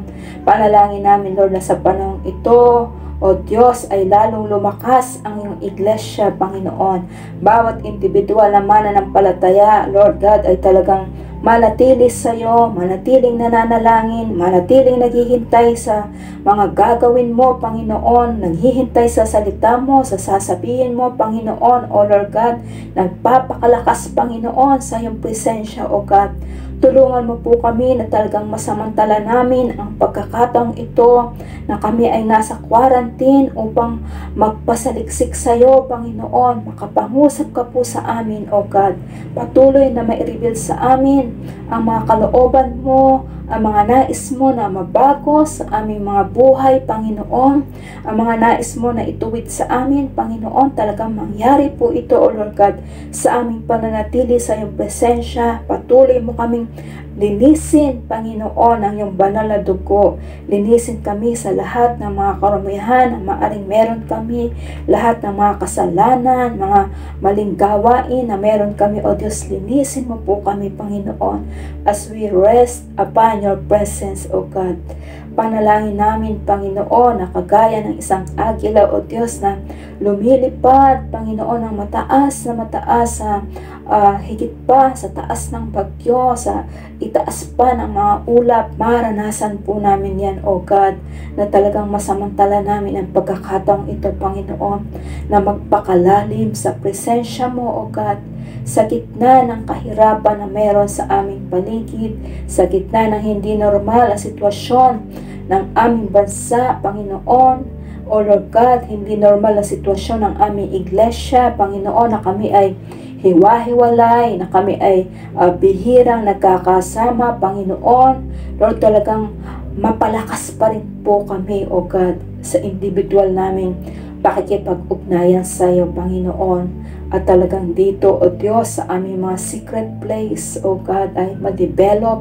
Panalangin namin, Lord, na sa panahong ito, O Diyos, ay lalong lumakas ang iyong iglesia, Panginoon. Bawat individual na mananampalataya, Lord God, ay talagang manatili sa iyo, manatiling nananalangin, manatiling naghihintay sa mga gagawin mo, Panginoon, naghihintay sa salita mo, sa sasabihin mo, Panginoon, O Lord God, nagpapakalakas, Panginoon, sa iyong presensya, O God. Tulungan mo po kami na talagang masamantala namin ang pagkakataong ito na kami ay nasa quarantine upang magpasaliksik sa iyo, Panginoon. Makapangusap ka po sa amin, O God. Patuloy na mai-reveal sa amin ang mga kalooban mo, ang mga nais mo na mabago sa aming mga buhay, Panginoon. Ang mga nais mo na ituwid sa amin, Panginoon, talagang mangyari po ito, O Lord God, sa aming pananatili sa iyong presensya. Patuloy mo kaming linisin, Panginoon, ang iyong banal na dugo. Linisin kami sa lahat ng mga karumihan na maaring meron kami, lahat ng mga kasalanan, mga maling gawain na meron kami, O Diyos. Linisin mo po kami, Panginoon, as we rest upon your presence, O God. Panalangin namin, Panginoon, na kagaya ng isang agila, O Diyos, na lumilipad, Panginoon, ng mataas na mataas, higit pa sa taas ng bagyo, sa itaas pa ng mga ulap. Maranasan po namin yan, O God, na talagang masamantala namin ang pagkakataong ito, Panginoon, na magpakalalim sa presensya mo, O God, sa gitna ng kahirapan na meron sa aming paligid, sa gitna ng hindi normal ang sitwasyon ng aming bansa, Panginoon. O Lord God, hindi normal na sitwasyon ng aming iglesia, Panginoon, na kami ay hiwa-hiwalay, na kami ay bihirang nagkakasama, Panginoon. Lord, talagang mapalakas pa rin po kami, O God, sa individual naming pakikipag-ugnayan sa iyo, Panginoon. At talagang dito, O Diyos, sa aming mga secret place, O God, ay ma-develop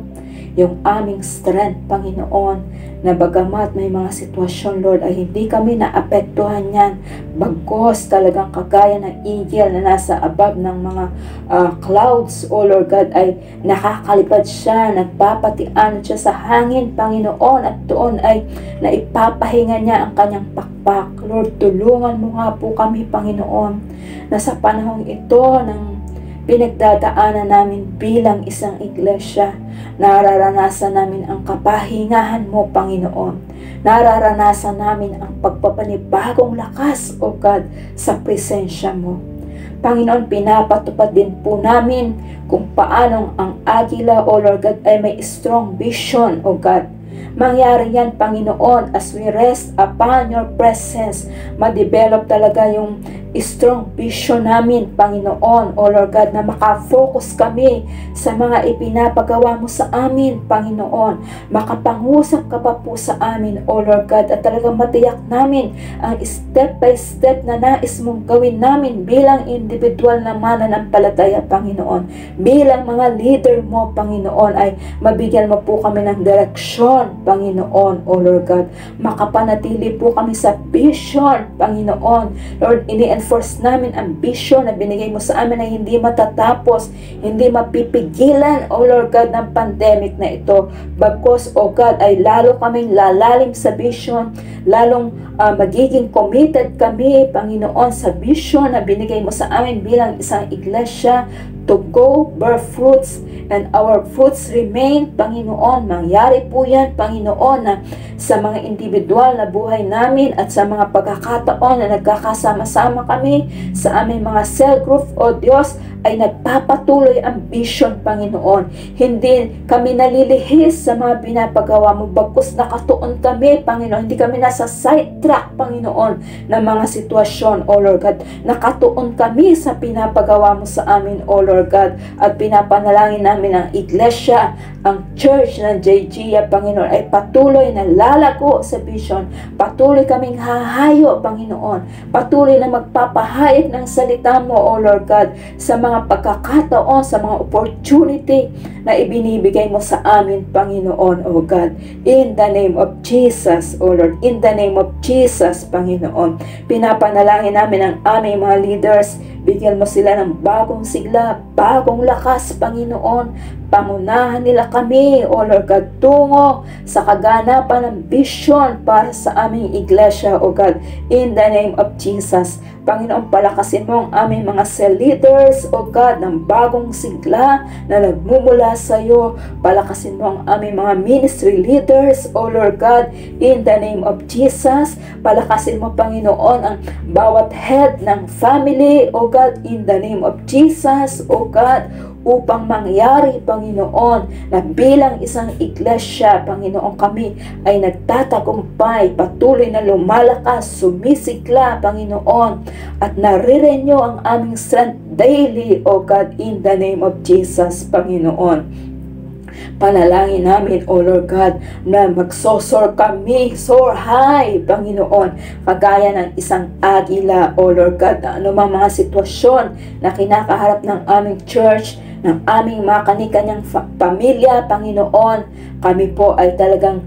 yung aming strength, Panginoon, na bagamat may mga sitwasyon, Lord, ay hindi kami naapektuhan yan. Bagkos talagang kagaya ng eagle na nasa above ng mga clouds, O Lord God, ay nakakalipad siya, nagpapatian siya sa hangin, Panginoon, at doon ay naipapahinga niya ang kanyang pakpak. Lord, tulungan mo nga po kami, Panginoon, na sa panahong ito ng pinagdadaanan namin bilang isang iglesia, nararanasan namin ang kapahingahan mo, Panginoon. Nararanasan namin ang pagpapanibagong lakas, O God, sa presensya mo. Panginoon, pinapatupad din po namin kung paanong ang agila, O Lord God, ay may strong vision, O God. Mangyari yan, Panginoon, as we rest upon your presence. Ma-develop talaga yung strong vision namin, Panginoon, O Lord God, na makafocus kami sa mga ipinapagawa mo sa amin, Panginoon. Makapangusap ka pa po sa amin, O Lord God, at talagang matiyak namin ang step by step na nais mong gawin namin bilang individual na mananampalataya, Panginoon. Bilang mga leader mo, Panginoon, ay mabigyan mo po kami ng direksyon, Panginoon, O Lord God. Makapanatili po kami sa vision, Panginoon. Lord, ini-enforce namin ang vision na binigay mo sa amin na hindi matatapos, hindi mapipigilan, O Lord God, ng pandemic na ito. Bagkos, O God, ay lalo kaming lalalim sa vision, lalong magiging committed kami, Panginoon, sa vision na binigay mo sa amin bilang isang iglesia, to go, bear fruits, and our fruits remain, Panginoon. Mangyari po yan, Panginoon, na sa mga individual na buhay namin at sa mga pagkakataon na nagkakasama-sama kami sa aming mga cell group, O Diyos, ay nagpapatuloy ang vision, Panginoon. Hindi kami nalilihis sa mga pinapagawa mo, bagkus nakatuon kami, Panginoon. Hindi kami nasa side track, Panginoon, ng mga sitwasyon, O Lord God. Nakatuon kami sa pinapagawa mo sa amin, O Lord God. At pinapanalangin namin ang iglesia, ang church ng JGA, Panginoon, ay patuloy na lalago sa vision. Patuloy kaming hahayo, Panginoon. Patuloy na magpapahayag ng salita mo, O Lord God, sa mga pagkakataon, sa mga opportunity na ibinibigay mo sa amin, Panginoon, O God. In the name of Jesus, O Lord. In the name of Jesus, Panginoon. Pinapanalangin namin ang aming mga leaders. Bigyan mo sila ng bagong sigla, bagong lakas, Panginoon. Pangunahan nila kami, O Lord God, tungo sa kaganapan ng vision para sa aming iglesia, O God. In the name of Jesus. Panginoon, palakasin mo ang aming mga cell leaders, O God, ng bagong sigla na nagmumula sa iyo. Palakasin mo ang aming mga ministry leaders, O Lord God, in the name of Jesus. Palakasin mo, Panginoon, ang bawat head ng family, O God, in the name of Jesus, O God, upang mangyari, Panginoon, na bilang isang iglesia, Panginoon, kami ay nagtatagumpay, patuloy na lumalakas, sumisigla, Panginoon, at nare-renew ang aming strength daily, O God, in the name of Jesus, Panginoon. Panalangin namin, O Lord God, na magsosor kami, soar high, Panginoon, kagaya ng isang agila, O Lord God, na anumang mga sitwasyon na kinakaharap ng aming church, ng aming mga kani-kanyang pamilya, Panginoon, kami po ay talagang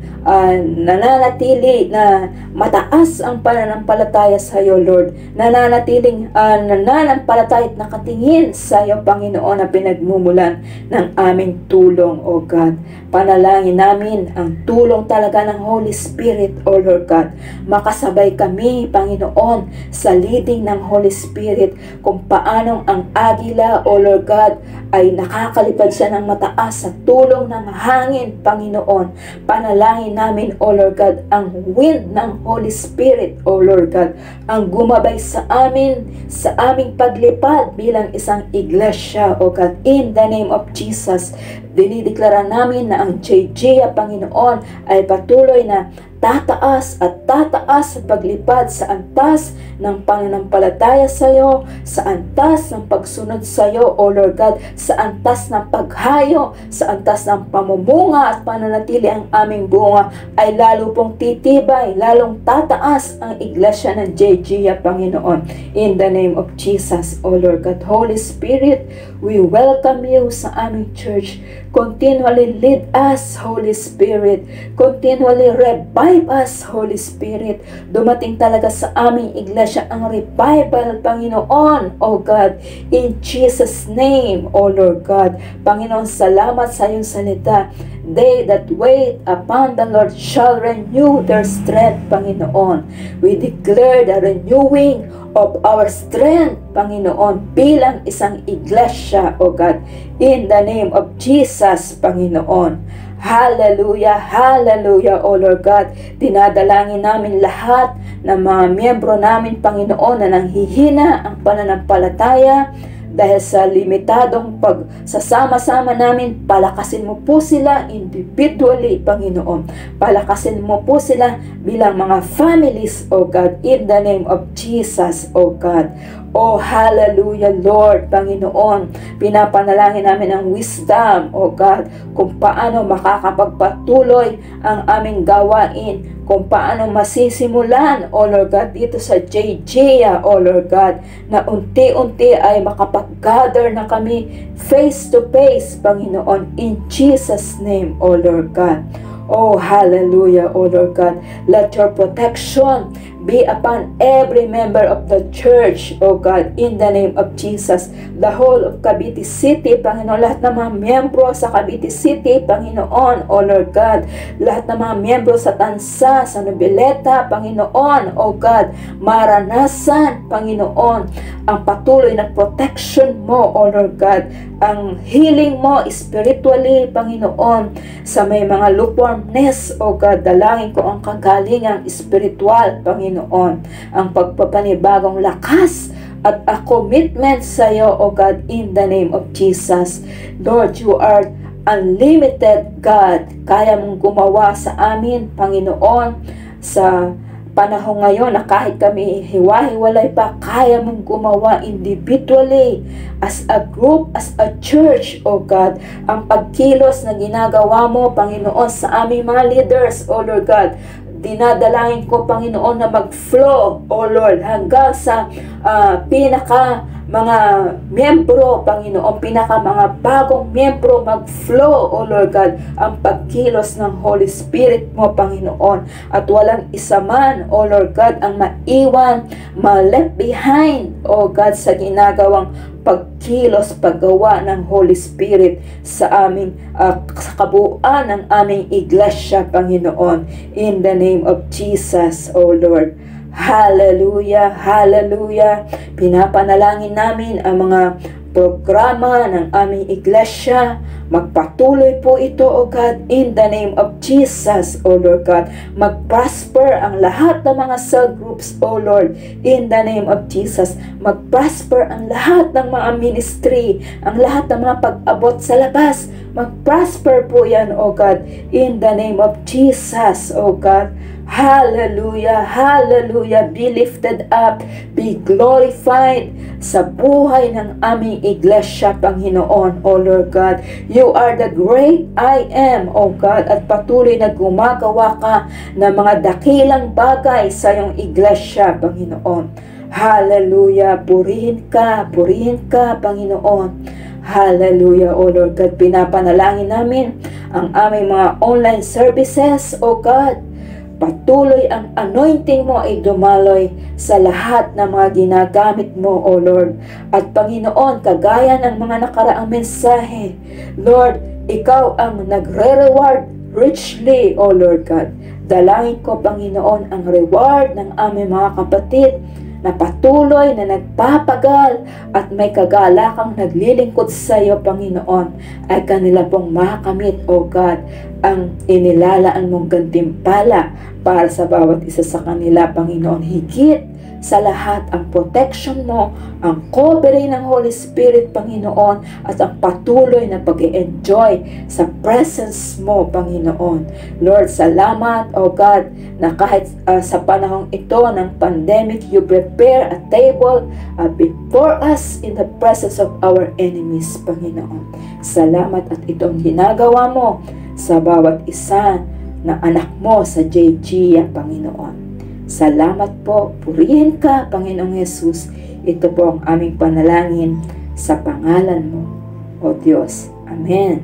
nananatili na mataas ang pananampalataya sa iyo, Lord. Nananatiling nananampalataya at nakatingin sa iyo, Panginoon, na pinagmumulan ng aming tulong, O God. Panalangin namin ang tulong talaga ng Holy Spirit, O Lord God. Makasabay kami, Panginoon, sa leading ng Holy Spirit kung paanong ang agila, O Lord God, ay nakakalipad siya ng mataas sa tulong ng hangin, Panginoon. Panalangin namin, O Lord God, ang wind ng Holy Spirit, O Lord God, ang gumabay sa amin, sa aming paglipad bilang isang iglesia, O God, in the name of Jesus. Dinideklara namin na ang JJ, Panginoon, ay patuloy na tataas at tataas sa paglipad sa antas ng pananampalataya sa iyo, sa antas ng pagsunod sa iyo, O Lord God, sa antas ng paghayo, sa antas ng pamumunga at pananatili ang aming bunga ay lalo pong titibay, lalong tataas ang iglesia ng JG, Panginoon. In the name of Jesus, O Lord God, Holy Spirit, we welcome you sa aming church. Continually lead us, Holy Spirit. Continually revive us, Holy Spirit. Dumating talaga sa aming iglesia ang revival, Panginoon, O God, in Jesus' name, O Lord God. Panginoon, salamat sa iyong salita. They that wait upon the Lord shall renew their strength, Panginoon. We declare the renewing of our strength, Panginoon, bilang isang iglesia, O God, in the name of Jesus, Panginoon. Hallelujah, hallelujah, O Lord God. Dinadalangin namin lahat ng mga miyembro namin, Panginoon, na nanghihina ang pananampalataya dahil sa limitadong pagsasama-sama namin. Palakasin mo po sila individually, Panginoon. Palakasin mo po sila bilang mga families, O God, in the name of Jesus, O God. Oh, hallelujah, Lord, Panginoon. Pinapanalangin namin ang wisdom, O God, kung paano makakapagpatuloy ang aming gawain, kung paano masisimulan, O Lord God, dito sa JJ, O Lord God, na unti-unti ay makapag-gather na kami face to face, Panginoon, in Jesus' name, O Lord God. Oh, hallelujah, O Lord God. Let your protection be upon every member of the church, O God, in the name of Jesus. The whole of Cavite City, Panginoon, lahat ng mga miyembro sa Cavite City, Panginoon, O Lord God. Lahat ng mga miyembro sa Tansa, sa Noveleta, Panginoon, O God. Maranasan, Panginoon, ang patuloy na protection mo, O Lord God. Ang healing mo spiritually, Panginoon, sa may mga lukewarmness, O God. Dalangin ko ang kagalingang spiritual, Panginoon, ang pagpapanibagong lakas at a commitment sa iyo, O God, in the name of Jesus. Lord, you are unlimited God. Kaya mong gumawa sa amin, Panginoon, sa panahon ngayon na kahit kami hiwa-hiwalay pa, kaya mong gumawa individually, as a group, as a church, O God. Ang pagkilos na ginagawa mo, Panginoon, sa aming mga leaders, O Lord God, dinadalangin ko, Panginoon, na mag-flow, O Lord, hanggang sa pinaka mga miyembro, Panginoon, pinaka mga bagong miyembro, mag-flow, O Lord God, ang pagkilos ng Holy Spirit mo, Panginoon, at walang isa man, O Lord God, ang maiwan, ma-left behind, O God, sa ginagawang pagkilos, paggawa ng Holy Spirit sa aming sa kabuuan ng aming iglesia, Panginoon, in the name of Jesus, O Lord. Hallelujah, hallelujah. Pinapanalangin namin ang mga programa ng aming iglesia, Magpatuloy po ito, O God, in the name of Jesus, O Lord God. Mag-prosper ang lahat ng mga cell groups, O Lord, in the name of Jesus. Mag-prosper ang lahat ng mga ministry, ang lahat ng mga pag-abot sa labas. Mag-prosper po yan, O God, in the name of Jesus, O God. Hallelujah, hallelujah, be lifted up, be glorified sa buhay ng aming iglesia, Panginoon, O Lord God. You are the great I am, O God, at patuloy na gumagawa ka ng mga dakilang bagay sa iyong iglesia, Panginoon. Hallelujah, purihin ka, Panginoon. Hallelujah, O Lord God. Pinapanalangin namin ang aming mga online services, O God. Patuloy ang anointing mo ay dumaloy sa lahat ng mga ginagamit mo, O Lord. At Panginoon, kagaya ng mga nakaraang mensahe, Lord, ikaw ang nagre-reward richly, O Lord God. Dalangin ko, Panginoon, ang reward ng aming mga kapatid na patuloy na nagpapagal at may kagalakang naglilingkod sa iyo, Panginoon, ay kanila pong makamit, O God, ang inilalaan mong gantimpala para sa bawat isa sa kanila, Panginoon. Higit sa lahat ang protection mo, ang covering ng Holy Spirit, Panginoon, at ang patuloy na pag-enjoy sa presence mo, Panginoon. Lord, salamat, O God, na kahit sa panahong ito ng pandemic, you prepare a table before us in the presence of our enemies, Panginoon. Salamat at itong ginagawa mo sa bawat isa na anak mo sa JG, Panginoon. Salamat po, purihin ka, Panginoong Jesus. Ito po ang aming panalangin sa pangalan mo, O Diyos. Amen.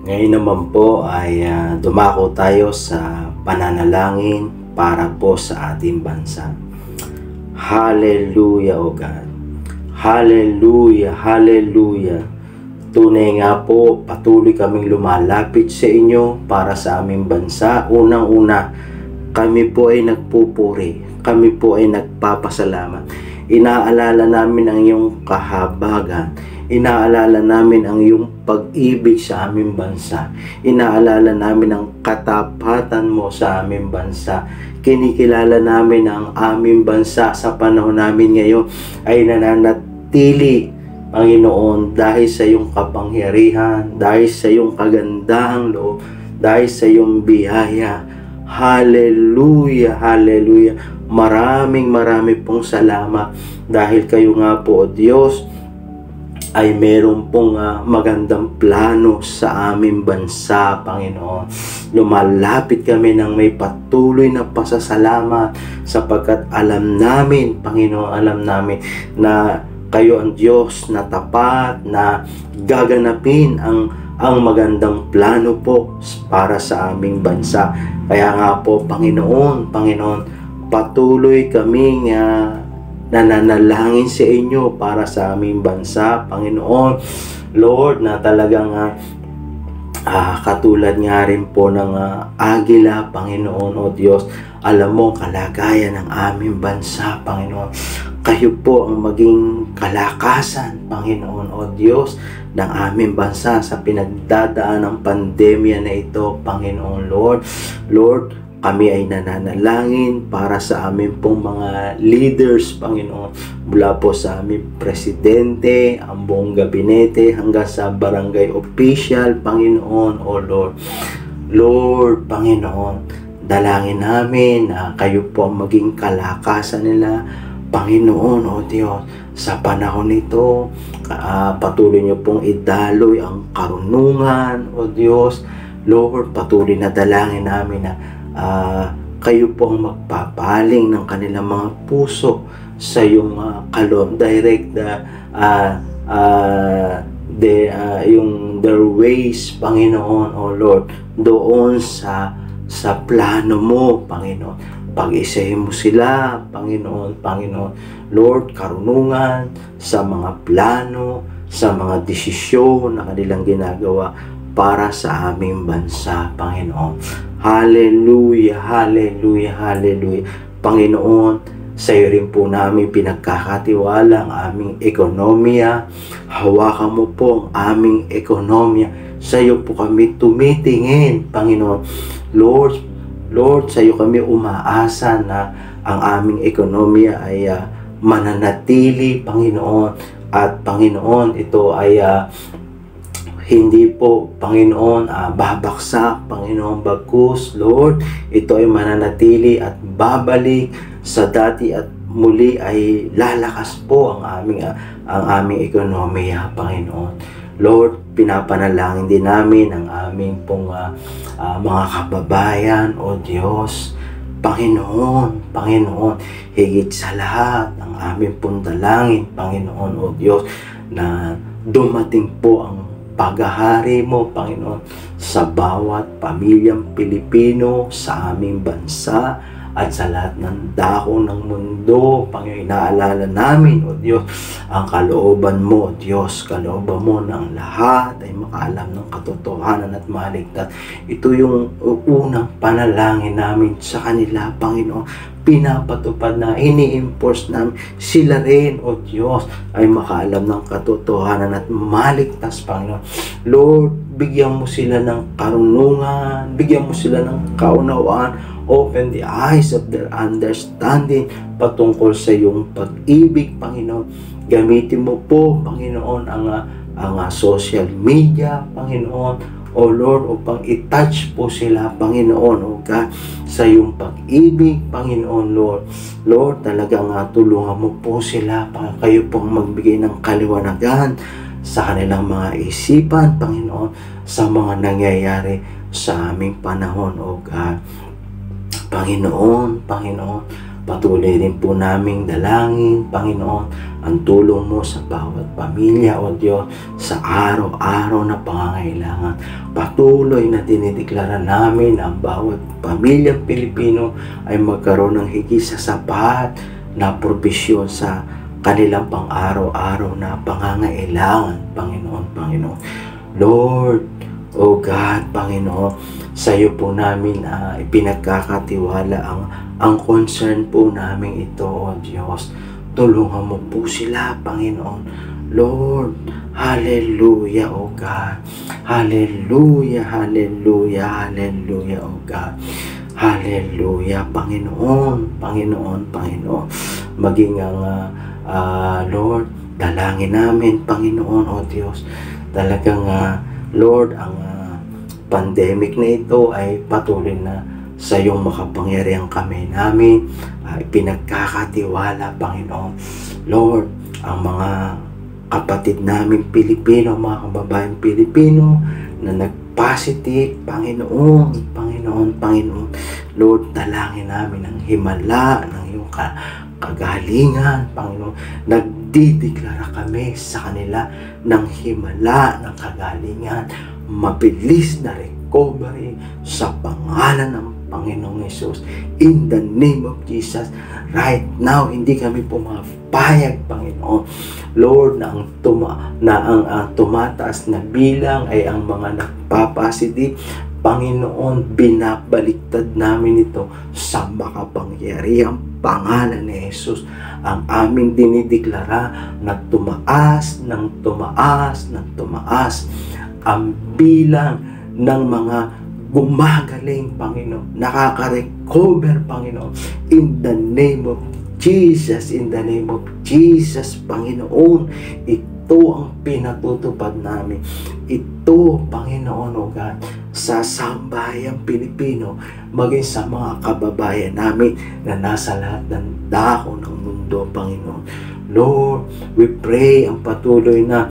Ngayon naman po ay dumako tayo sa pananalangin para po sa ating bansa. Hallelujah, O God. Hallelujah, hallelujah. Tunay nga po, patuloy kaming lumalapit sa inyo para sa aming bansa. Unang-una, kami po ay nagpupuri. Kami po ay nagpapasalamat. Inaalala namin ang iyong kahabagan. Inaalala namin ang iyong pag-ibig sa aming bansa. Inaalala namin ang katapatan mo sa aming bansa. Kinikilala namin ang aming bansa sa panahon namin ngayon ay nananatili, Panginoon, dahil sa iyong kapangyarihan, dahil sa iyong kagandahang loob, dahil sa iyong biyaya. Hallelujah, hallelujah. Maraming pong salamat dahil kayo nga po, O Diyos, ay meron pong magandang plano sa aming bansa, Panginoon. Lumalapit kami ng may patuloy na pasasalamat sapagkat alam namin, Panginoon, alam namin na kayo ang Diyos na tapat, na gaganapin ang magandang plano po para sa aming bansa. Kaya nga po, Panginoon, patuloy kaming nananalangin sa inyo para sa aming bansa, Panginoon. Lord, na talagang katulad nga rin po ng agila, Panginoon, O Diyos, alam mo kalagayan ng aming bansa, Panginoon. Kayo po ang maging kalakasan, Panginoon, O Diyos, ng aming bansa sa pinagdadaan ng pandemya na ito, Panginoon. Lord, kami ay nananalangin para sa amin pong mga leaders, Panginoon, mula po sa aming presidente, ang buong gabinete, hanggang sa barangay official, Panginoon, O Lord. Lord, Panginoon, dalangin namin na kayo po ang maging kalakasan nila, Panginoon, O Diyos. Sa panahon nito, patuloy niyo pong idaloy ang karunungan, O Diyos. Lord, patuloy na dalangin namin na kayo po ang magpapaling ng kanilang mga puso sa iyong kaloob. Direct yung their ways, Panginoon, O Lord, doon sa plano mo, Panginoon. Pag-isahin mo sila, Panginoon. Lord, karunungan sa mga plano, sa mga desisyon na kanilang ginagawa para sa aming bansa, Panginoon. Hallelujah, hallelujah, hallelujah. Panginoon, Sa iyo rin po namin pinagkakatiwala ang aming ekonomiya. Hawakan mo po ang aming ekonomiya. Sa iyo po kami tumitingin, Panginoon. Lord, sa iyo kami umaasa na ang aming ekonomiya ay mananatili, Panginoon. At Panginoon, ito ay hindi po, Panginoon, babaksak, Panginoon, bagkus, Lord. Ito ay mananatili at babalik sa dati at muli ay lalakas po ang aming ekonomiya, Panginoon. Lord, pinapanalangin din namin ang aming pong mga kababayan, O Diyos. Panginoon, higit sa lahat ang aming pong dalangin, Panginoon, O Diyos, na dumating po ang paghahari mo, Panginoon, sa bawat pamilyang Pilipino, sa aming bansa, at sa lahat ng dako ng mundo. Panginoon, inaalala namin, O Diyos, ang kalooban mo, O Diyos, kalooban mo ng lahat ay makaalam ng katotohanan at maligtas. Ito yung unang panalangin namin sa kanila, Panginoon. Pinapatupad na, ini-enforce namin sila rin, O Diyos, ay makaalam ng katotohanan at maligtas, Panginoon. Lord, bigyan mo sila ng karunungan, bigyan mo sila ng kaunawaan. Open the eyes of their understanding patungkol sa iyong pag-ibig, Panginoon. Gamitin mo po, Panginoon, ang social media, Panginoon, O Lord, upang i-touch po sila, Panginoon, O God, sa iyong pag-ibig, Panginoon, Lord. Lord, talagang tulungan mo po sila, kayo pong magbigay ng kaliwanagan sa kanilang mga isipan, Panginoon, sa mga nangyayari sa aming panahon, O God. Panginoon, patuloy rin po naming dalangin, Panginoon, ang tulong mo sa bawat pamilya, O Diyos, sa araw-araw na pangangailangan. Patuloy na dinideklara namin ang bawat pamilyang Pilipino ay magkaroon ng higit sa sapat na provisyon sa kanilang pang-araw-araw na pangangailangan, Panginoon. Lord, O God, Panginoon, sa iyo po namin ipinagkakatiwala ang concern po namin ito, O Diyos. Tulungan mo po sila, Panginoon. Lord, hallelujah, O God. Hallelujah, O God. Hallelujah, Panginoon. Maging ang Lord, dalangin namin, Panginoon, O Diyos. Talagang Lord, ang pandemic na ito ay patuloy na sa iyong makapangyarihang kamay namin. Pinagkakatiwala, Panginoon. Lord, ang mga kapatid namin Pilipino, mga kababayan Pilipino na nag-positive, Panginoon. Lord, dalangin namin ang himala ng iyong kagalingan, Panginoon. Nagdideklara kami sa kanila ng himala ng kagalingan, mabilis na recovery sa pangalan ng Panginoong Hesus. In the name of Jesus, right now, hindi kami pumapayag, Panginoon. Lord, na ang tumataas na bilang ay ang mga nagpapasitive. Panginoon, binabaliktad namin ito sa makapangyarihang pangalan ni Jesus. Ang aming dinideklara na tumaas ang bilang ng mga gumagaling, Panginoon, nakaka-recover, Panginoon, in the name of Jesus, Panginoon. Ito ang pinatutupad namin. Ito, Panginoon, O God, sa sambayang Pilipino, maging sa mga kababayan namin na nasa lahat ng dako ng mundo, Panginoon. Lord, we pray ang patuloy na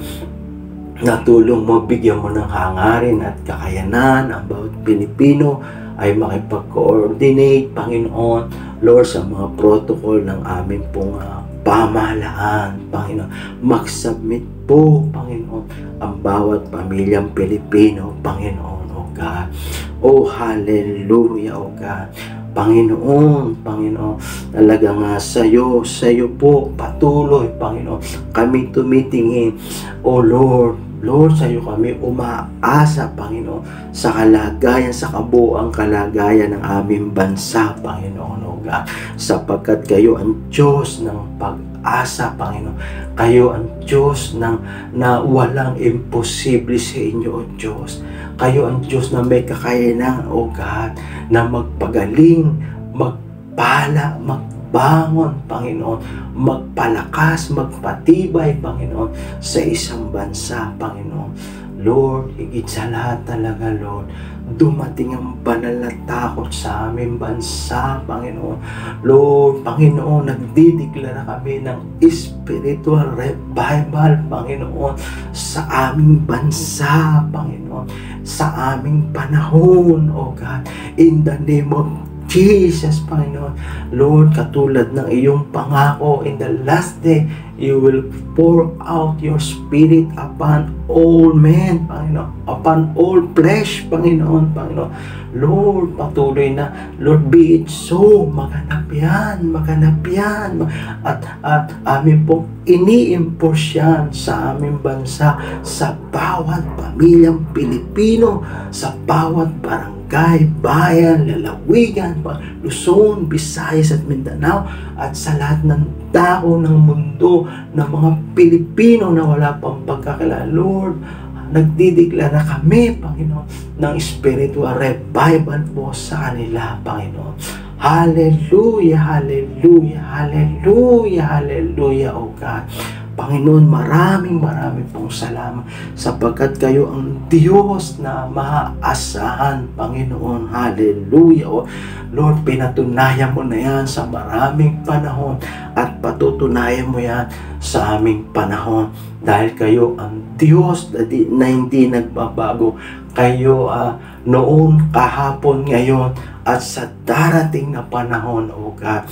natulong mo, bigyan mo ng hangarin at kakayanan ang bawat Pilipino ay makipag-coordinate, Panginoon, Lord, sa mga protocol ng aming pong pamahalaan, Panginoon. Mag-submit po, Panginoon, ang bawat pamilyang Pilipino, Panginoon, O God. Oh, hallelujah, O God. Panginoon, talaga nga sa iyo po, patuloy, Panginoon, kami tumitingin, O Lord, Lord, sa iyo kami umaasa, Panginoon, sa kalagayan, sa kabuuang kalagayan ng aming bansa, Panginoon, O God, sapagkat kayo ang Diyos ng pag-asa, Panginoon. Kayo ang Diyos na walang imposible sa inyo, O Diyos. Kayo ang Diyos na may kakayanan, O God, na magpagaling, magpala, magbangon, Panginoon, magpalakas, magpatibay, Panginoon, sa isang bansa, Panginoon. Lord, higit sa lahat talaga, Lord, dumating ang banal na takot sa aming bansa, Panginoon. Lord, Panginoon, nagdideklara kami ng spiritual revival, Panginoon, sa aming bansa, Panginoon, sa aming panahon, O God, in the name of Jesus, Panginoon. Lord, katulad ng iyong pangako, in the last day, you will pour out your Spirit upon all men, Panginoon, upon all flesh, Panginoon, Panginoon. Lord, patuloy na, Lord, be it so, maganap yan, at amin pong ini-enforce yan sa aming bansa, sa bawat pamilyang Pilipino, sa bawat barangay, bayan, lalawigan, Luzon, Visayas at Mindanao, at sa lahat ng tao ng mundo, ng mga Pilipino na wala pang pagkakilala. Lord, nagdideklara kami, Panginoon, ng spiritual revival po sa kanila, Panginoon. Hallelujah, hallelujah, hallelujah, hallelujah, O God. Panginoon, maraming pong salamat sapagkat kayo ang Diyos na maaasahan, Panginoon. Hallelujah. O Lord, pinatunayan mo na yan sa maraming panahon at patutunayan mo yan sa aming panahon dahil kayo ang Diyos na hindi nagbabago. Kayo noon, kahapon, ngayon at sa darating na panahon, O God.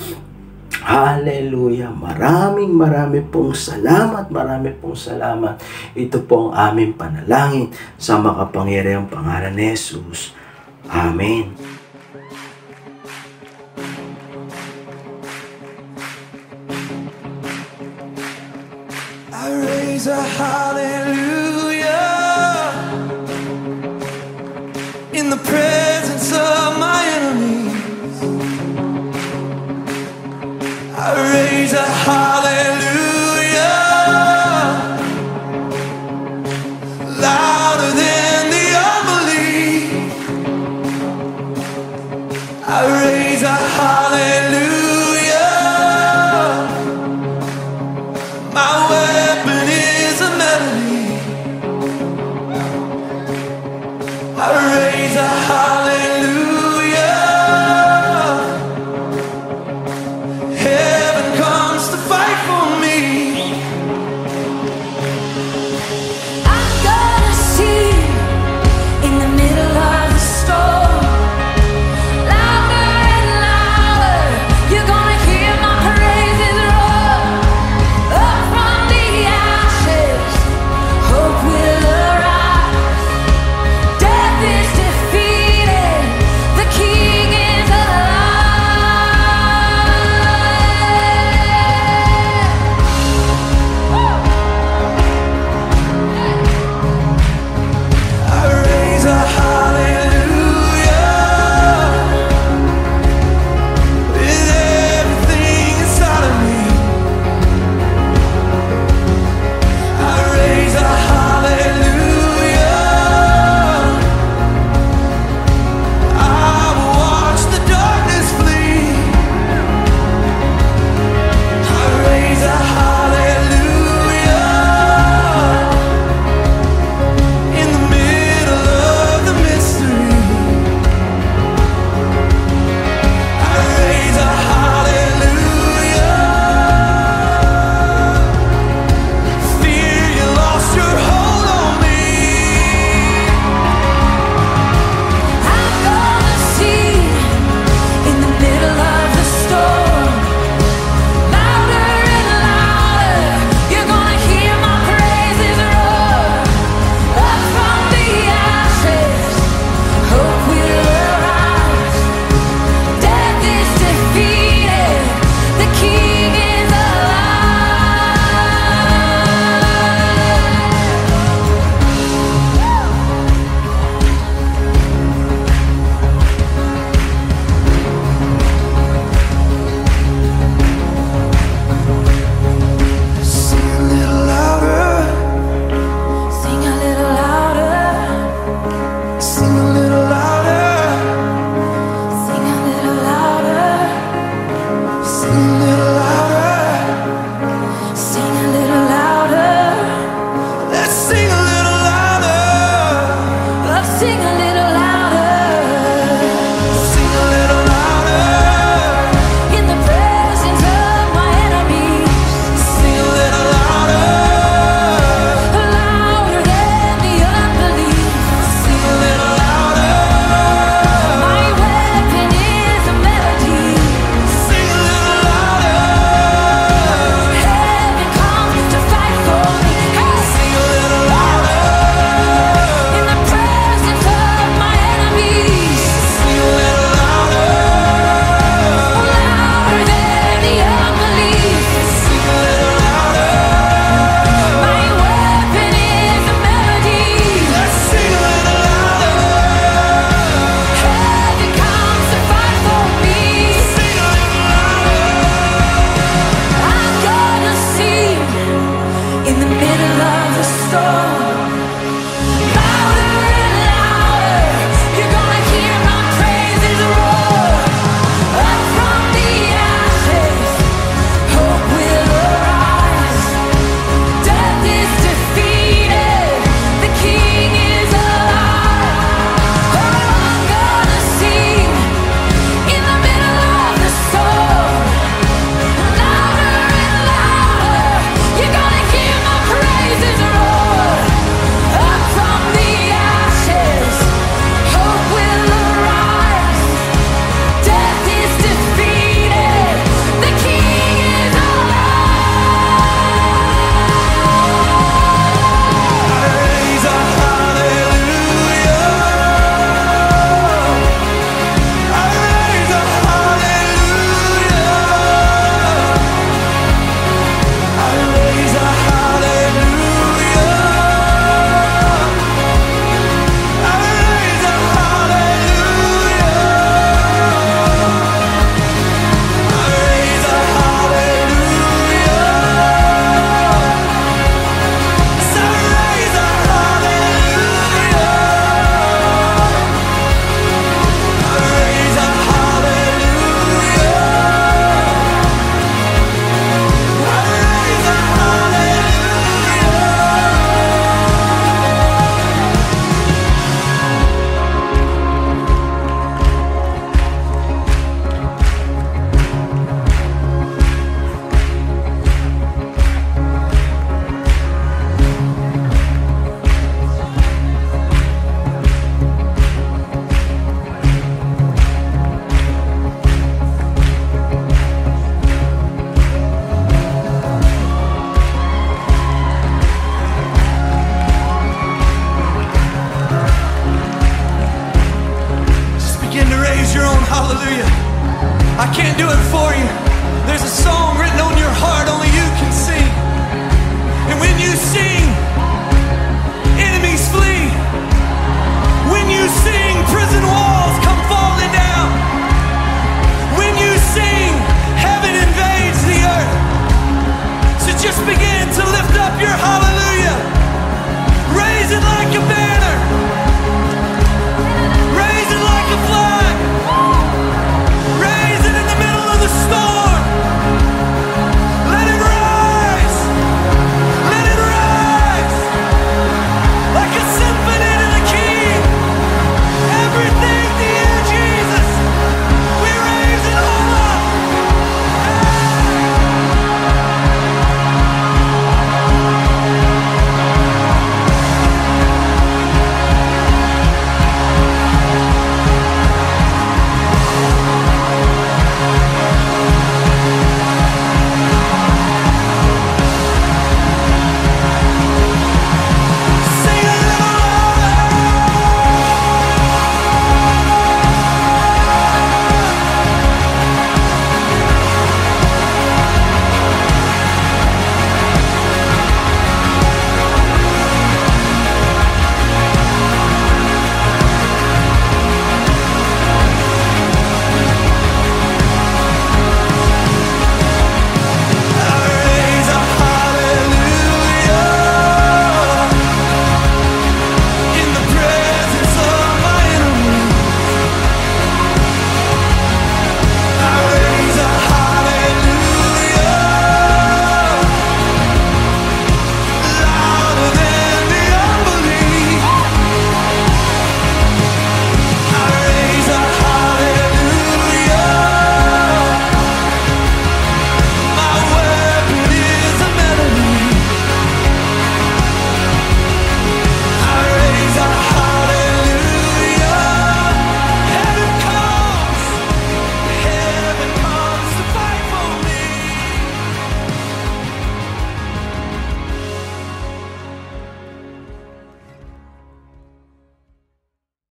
Hallelujah. Maraming pong salamat. Ito po ang aming panalangin sa makapangyarihang pangalan ni Jesus. Amen. I raise a hallelujah in the presence of my enemies. I raise a hallelujah